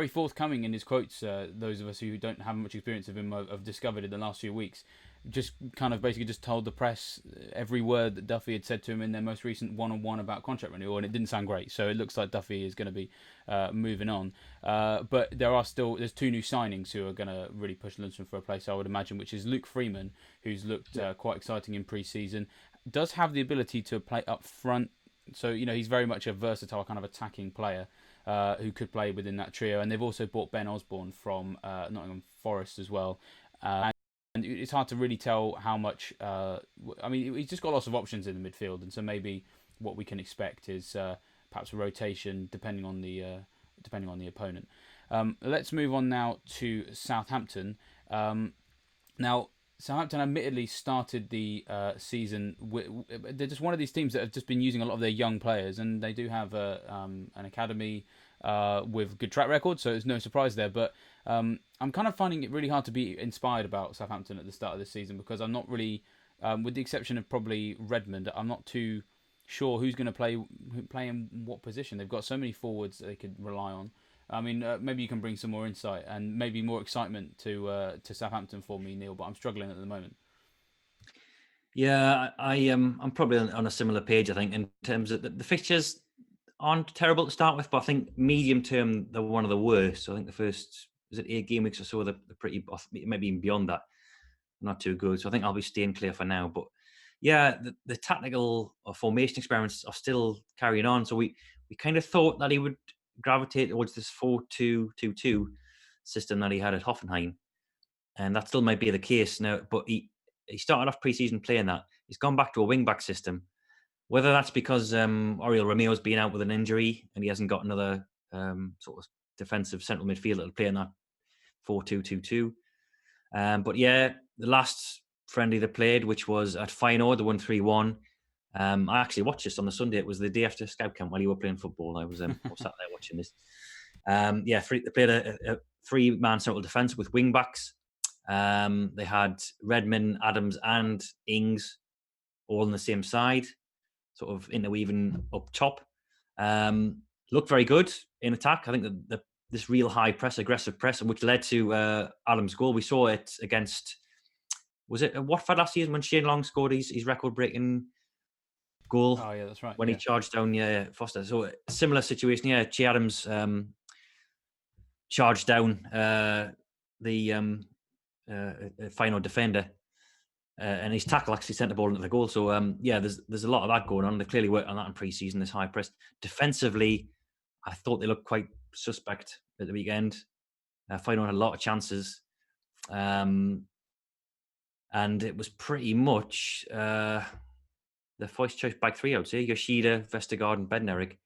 forthcoming in his quotes. Those of us who don't have much experience of him have discovered in the last few weeks. Just kind of basically just told the press every word that Duffy had said to him in their most recent one-on-one about contract renewal, and it didn't sound great. So it looks like Duffy is going to be moving on. But there's 2 new signings who are going to really push Lundstrom for a place, I would imagine, which is Luke Freeman, who's looked quite exciting in pre-season, does have the ability to play up front. So, he's very much a versatile kind of attacking player who could play within that trio. And they've also bought Ben Osborne from Nottingham Forest as well. And it's hard to really tell how much. He's just got lots of options in the midfield, and so maybe what we can expect is perhaps a rotation depending on the opponent. Let's move on now to Southampton. Now, Southampton admittedly started the season. They're just one of these teams that have just been using a lot of their young players, and they do have an academy with good track record, so there's no surprise there. But I'm kind of finding it really hard to be inspired about Southampton at the start of this season, because I'm not really, with the exception of probably Redmond, I'm not too sure who's going to play in what position. They've got so many forwards that they could rely on. I mean, maybe you can bring some more insight and maybe more excitement to Southampton for me, Neale, but I'm struggling at the moment. Yeah, I'm probably on a similar page, I think, in terms of the fixtures aren't terrible to start with, but I think medium term, they're one of the worst. So I think the first, 8 game weeks or so, they're pretty, maybe even beyond that, not too good. So I think I'll be staying clear for now. But yeah, the tactical or formation experiments are still carrying on. So we kind of thought that he would gravitate towards this 4-2-2-2 system that he had at Hoffenheim. And that still might be the case now, but he started off pre-season playing that. He's gone back to a wing-back system. Whether that's because Oriol Romeo's been out with an injury and he hasn't got another sort of defensive central midfielder to play in that 4-2-2-2. But yeah, the last friendly they played, which was at Feyenoord, the 1-3-1. I actually watched this on the Sunday. It was the day after scout camp while you were playing football. I was sat there watching this. They played a 3-man central defence with wing-backs. They had Redmond, Adams and Ings all on the same side, sort of interweaving up top. Looked very good in attack. I think that this real high press, aggressive press, which led to Adams' goal. We saw it against, was it Watford last season when Shane Long scored his record-breaking goal? Oh yeah, that's right. When he charged down Foster. So similar situation. Yeah, Che Adams charged down the final defender, and his tackle actually sent the ball into the goal. So there's a lot of that going on. They clearly worked on that in pre-season. This high press defensively, I thought they looked quite suspect at the weekend. Feyenoord had a lot of chances, and it was pretty much the first choice back 3. I would say Yoshida, Vestergaard, and Bednarik,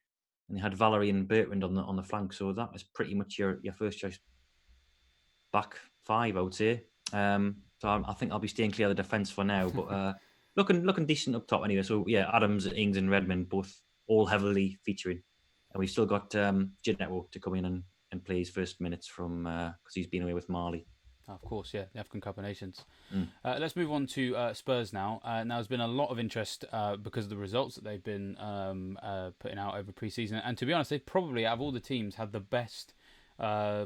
and they had Valerie and Bertrand on the flank. So that was pretty much your first choice back 5, I would say. So I think I'll be staying clear of the defence for now, but looking decent up top anyway. So yeah, Adams, Ings, and Redmond both all heavily featuring, and we've still got Ginetto to come in and play his first minutes from because he's been away with Marley. Of course, yeah, the African Cup of Nations. Mm. Let's move on to Spurs now. Now, there's been a lot of interest because of the results that they've been putting out over pre-season. And to be honest, they probably, out of all the teams, had the best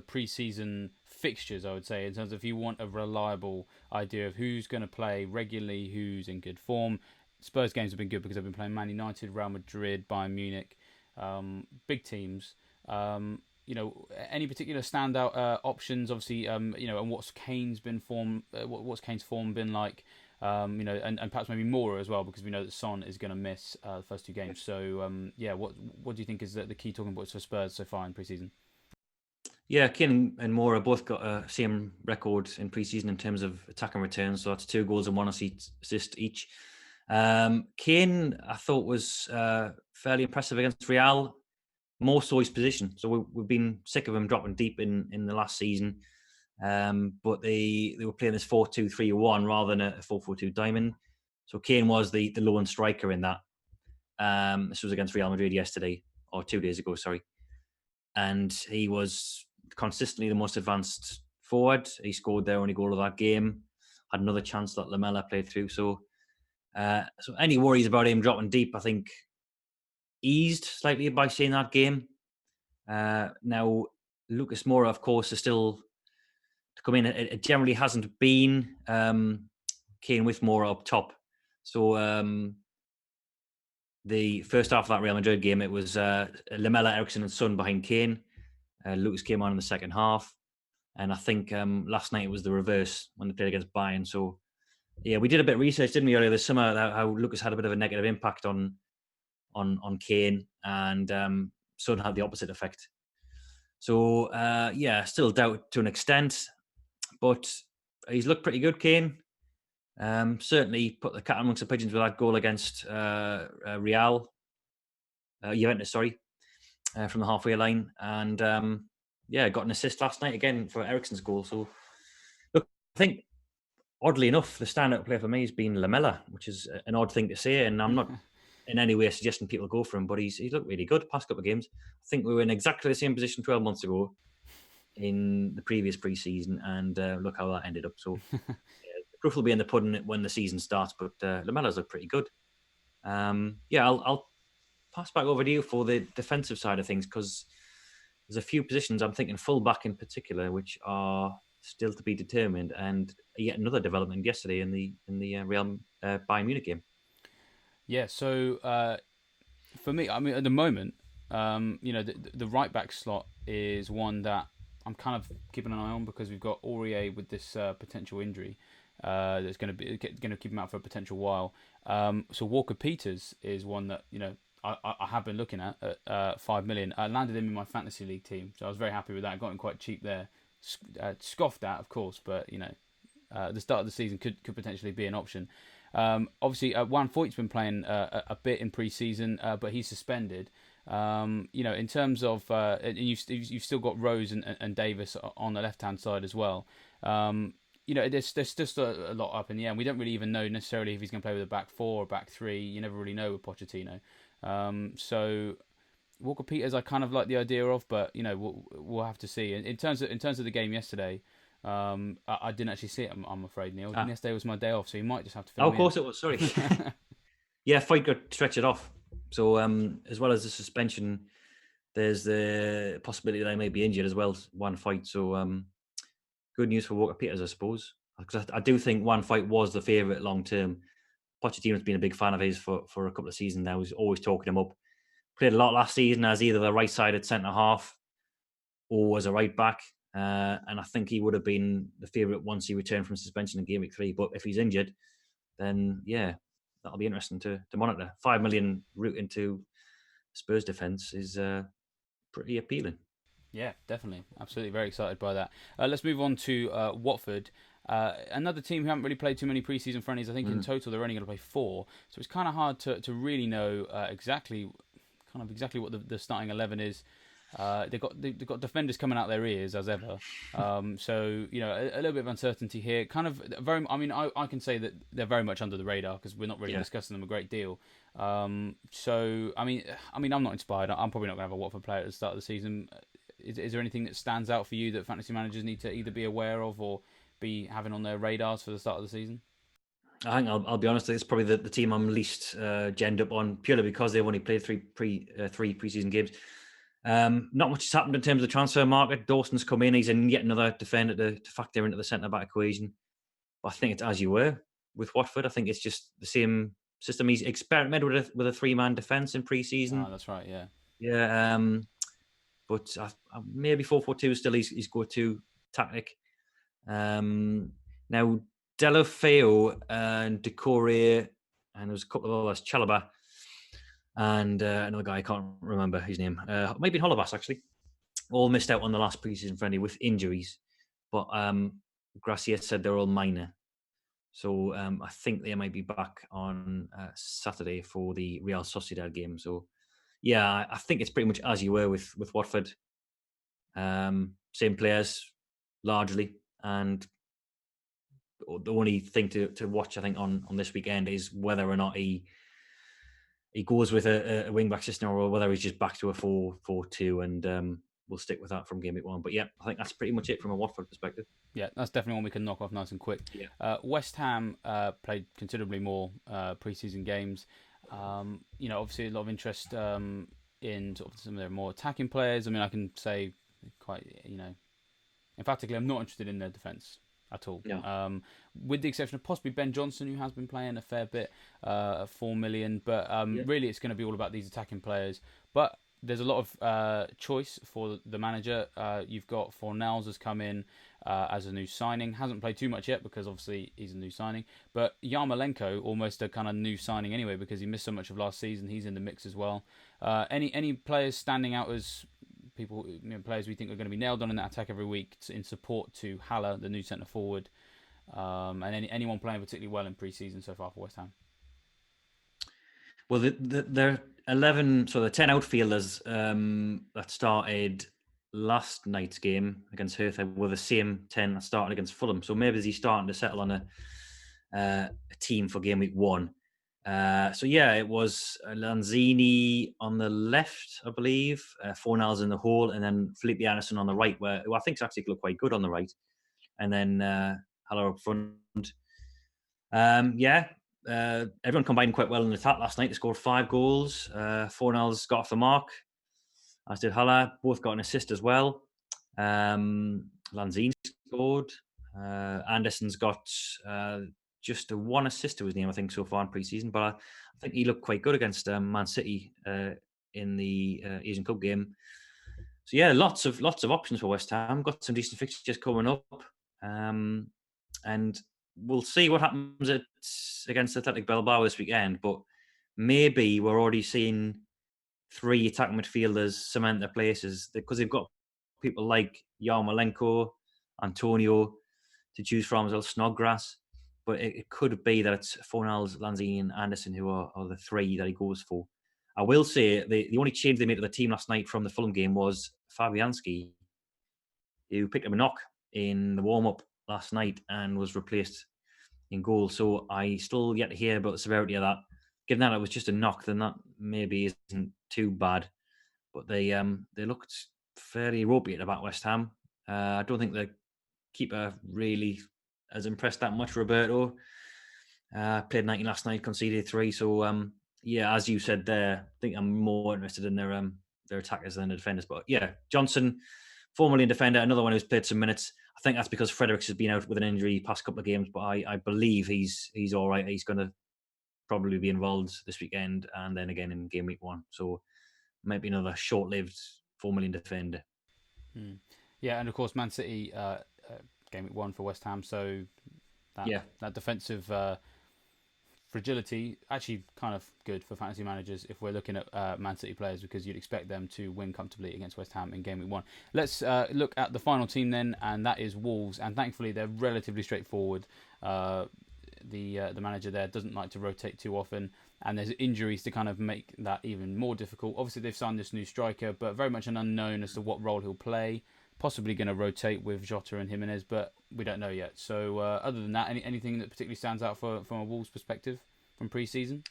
pre-season fixtures, I would say, in terms of if you want a reliable idea of who's going to play regularly, who's in good form. Spurs games have been good because they've been playing Man United, Real Madrid, Bayern Munich, big teams. Any particular standout options? Obviously, and what's Kane's been what's Kane's form been like? And perhaps maybe Moura as well, because we know that Son is going to miss the first two games. So, what do you think is the key talking points for Spurs so far in pre-season? Yeah, Kane and Moura both got a same record in pre-season in terms of attack and return. So that's 2 goals and 1 assist each. Kane, I thought, was fairly impressive against Real. More so his position. So we've been sick of him dropping deep in the last season. But they were playing this 4-2-3-1 rather than a 4-4-2 diamond. So Kane was the lone striker in that. This was against Real Madrid yesterday, or 2 days ago, sorry. And he was consistently the most advanced forward. He scored their only goal of that game. Had another chance that Lamela played through. So any worries about him dropping deep, I think, eased slightly by seeing that game. Now, Lucas Moura, of course, is still to come in. It generally hasn't been Kane with Moura up top. So the first half of that Real Madrid game, it was Lamela, Eriksen and Son behind Kane. Lucas came on in the second half. And I think last night it was the reverse when they played against Bayern. So, yeah, we did a bit of research, didn't we, earlier this summer, how Lucas had a bit of a negative impact on Kane, and Son had the opposite effect. So, still doubt to an extent, but he's looked pretty good, Kane. Certainly put the cat amongst the pigeons with that goal against Juventus, from the halfway line. And, got an assist last night again for Eriksen's goal. So, look, I think, oddly enough, the standout player for me has been Lamela, which is an odd thing to say, and I'm not in any way suggesting people go for him, but he's looked really good past couple of games. I think we were in exactly the same position 12 months ago in the previous pre-season, and look how that ended up. So the proof will be in the pudding when the season starts, but Lamela's looked pretty good. I'll pass back over to you for the defensive side of things, because there's a few positions, I'm thinking full-back in particular, which are still to be determined, and yet another development yesterday in the Real Bayern Munich game. Yeah, so for me, I mean, at the moment, the right back slot is one that I'm kind of keeping an eye on, because we've got Aurier with this potential injury that's going to keep him out for a potential while. So Walker Peters is one that I have been looking at 5 million. I landed him in my fantasy league team, so I was very happy with that. I got him quite cheap there. Scoffed at, of course, but the start of the season could potentially be an option. Obviously, Juan Foyt's been playing a bit in pre-season, but he's suspended. In terms of, you've still got Rose and Davis on the left-hand side as well. There's just a lot up in the air. And we don't really even know necessarily if he's going to play with a back 4 or back 3. You never really know with Pochettino. So Walker Peters, I kind of like the idea of, but we'll have to see. In terms of the game yesterday, I didn't actually see it. I'm afraid, Neil. Yesterday was my day off, so you might just have to. Of course it was. Sorry. Yeah, Foyt got stretched it off. So as well as the suspension, there's the possibility that I may be injured as well. One fight. So good news for Walker Peters, I suppose. Because I do think One Fight was the favourite long term. Pochettino's been a big fan of his for a couple of seasons now. He's always talking him up. Played a lot last season as either the right-sided centre-half or as a right-back. And I think he would have been the favourite once he returned from suspension in Game Week 3. But if he's injured, then, yeah, that'll be interesting to monitor. 5 million route into Spurs defence is pretty appealing. Yeah, definitely. Absolutely. Very excited by that. Let's move on to Watford. Another team who haven't really played too many preseason friendlies. I think in total they're only going to play 4. So it's kind of hard to really know exactly what the starting 11 is. They've got defenders coming out their ears as ever. So a little bit of uncertainty here. Kind of very. I mean, I can say that they're very much under the radar because we're not really discussing them a great deal. So I mean, I'm not inspired. I'm probably not going to have a Watford player at the start of the season. Is there anything that stands out for you that fantasy managers need to either be aware of or be having on their radars for the start of the season? I think I'll be honest. It's probably the team I'm least genned up on, purely because they've only played three preseason games. Not much has happened in terms of the transfer market. Dawson's come in; he's in yet another defender to factor into the centre back equation. But I think it's as you were with Watford. I think it's just the same system. He's experimented with a 3-man defence in preseason. Oh, that's right. Yeah. Yeah. But maybe 4-4-2 is still his go-to tactic. Now Delafeu and Decore, and there was a couple of others, Chalobah, and another guy I can't remember his name. Maybe Holobas actually. All missed out on the last preseason friendly with injuries, but Gracia said they're all minor. So I think they might be back on Saturday for the Real Sociedad game. So yeah, I think it's pretty much as you were with Watford. Same players largely, and the only thing to watch, I think, on this weekend is whether or not he goes with a wing back system or whether he's just back to a 4-4-2, and we'll stick with that from game week 1. But yeah, I think that's pretty much it from a Watford perspective. Yeah, that's definitely one we can knock off nice and quick. Yeah. West Ham played considerably more preseason games. Obviously a lot of interest in sort of some of their more attacking players. I mean, I can say quite, emphatically, I'm not interested in their defence at all. No. With the exception of possibly Ben Johnson, who has been playing a fair bit, at 4 million. But really, it's going to be all about these attacking players. But there's a lot of choice for the manager. You've got Fornals has come in as a new signing. Hasn't played too much yet because obviously he's a new signing. But Yarmolenko, almost a kind of new signing anyway because he missed so much of last season. He's in the mix as well. Any players standing out as players we think are going to be nailed on in that attack every week in support to Haller, the new centre forward, and anyone playing particularly well in pre-season so far for West Ham? Well, they're 11, so the 10 outfielders that started last night's game against Hertha were the same 10 that started against Fulham. So maybe he's starting to settle on a team for game week 1. So yeah, it was Lanzini on the left, I believe, Fornals in the hole, and then Felipe Anderson on the right, who I think actually looked quite good on the right, and then Haller up front. Everyone combined quite well in the attack last night. They scored 5 goals. Fornals got off the mark, as did Haller. Both got an assist as well. Lanzini scored. Anderson's got just 1 assist to his name, I think, so far in pre-season. But I think he looked quite good against Man City in the Asian Cup game. So yeah, lots of options for West Ham. Got some decent fixtures coming up, and we'll see what happens against Athletic Bilbao this weekend. But maybe we're already seeing 3 attacking midfielders cement their places because they've got people like Yarmolenko, Antonio to choose from as well, Snodgrass. But it could be that it's Fornals, Lanzini, and Anderson who are the 3 that he goes for. I will say the only change they made to the team last night from the Fulham game was Fabianski, who picked up a knock in the warm-up last night and was replaced in goal. So I still yet to hear about the severity of that. Given that it was just a knock, then that maybe isn't too bad. But they looked fairly ropey about West Ham. I don't think the keeper really has impressed that much. Roberto played 90 last night, conceded 3. So as you said there, I think I'm more interested in their attackers than the defenders. But yeah, Johnson, formerly a defender, another one who's played some minutes. I think that's because Fredericks has been out with an injury past couple of games, but I believe he's all right. He's going to probably be involved this weekend and then again in game week 1. So maybe another short-lived 4 million defender. Yeah, and of course Man City game week 1 for West Ham. So that defensive fragility actually kind of good for fantasy managers if we're looking at Man City players, because you'd expect them to win comfortably against West Ham in game week 1. Let's look at the final team then, and that is Wolves. And thankfully they're relatively straightforward. The manager there doesn't like to rotate too often, and there's injuries to kind of make that even more difficult. Obviously they've signed this new striker, but very much an unknown as to what role he'll play. Possibly going to rotate with Jota and Jimenez, but we don't know yet. So other than that, anything that particularly stands out from a Wolves perspective from pre-season?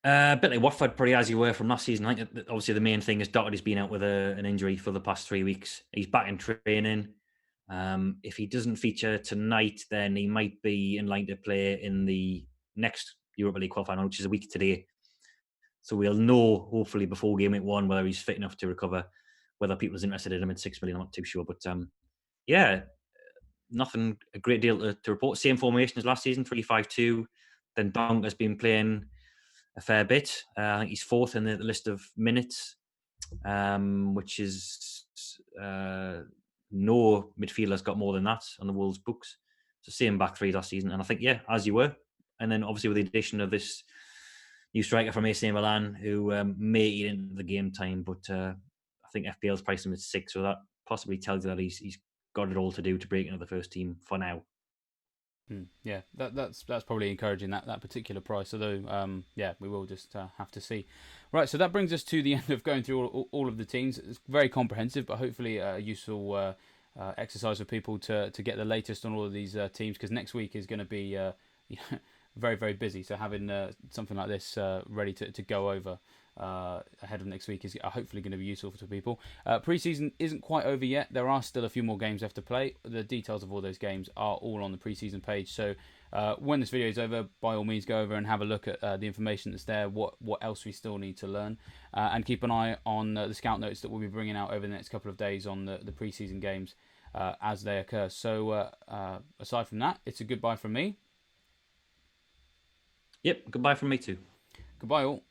A bit like Watford, pretty as you were from last season. I think obviously the main thing is Doherty's been out with an injury for the past 3 weeks. He's back in training. If he doesn't feature tonight, then he might be in line to play in the next Europa League qualifying, which is a week today. So we'll know, hopefully, before game week 1 whether he's fit enough to recover, whether people's interested in him at 6 million. I'm not too sure. But yeah, nothing a great deal to report. Same formation as last season, 3-5-2. Then Donk has been playing a fair bit. I think he's fourth in the list of minutes, which is no midfielder's got more than that on the Wolves books. So same back three last season. And I think, yeah, as you were. And then obviously with the addition of this new striker from AC Milan, who may eat into the game time, but I think FPL's priced him at 6, so that possibly tells you that he's got it all to do to break into the first team for now. Yeah, that's probably encouraging, that particular price. Although, yeah, we will just have to see. Right, so that brings us to the end of going through all of the teams. It's very comprehensive, but hopefully a useful exercise for people to get the latest on all of these teams, because next week is going to be very, very busy. So having something like this ready to go over ahead of next week is hopefully going to be useful for people. Preseason isn't quite over yet. There are still a few more games left to play. The details of all those games are all on the preseason page. So when this video is over, by all means go over and have a look at the information that's there, what else we still need to learn, and keep an eye on the scout notes that we'll be bringing out over the next couple of days on the preseason games as they occur. So aside from that, it's a goodbye from me. Yep, goodbye from me too. Goodbye all.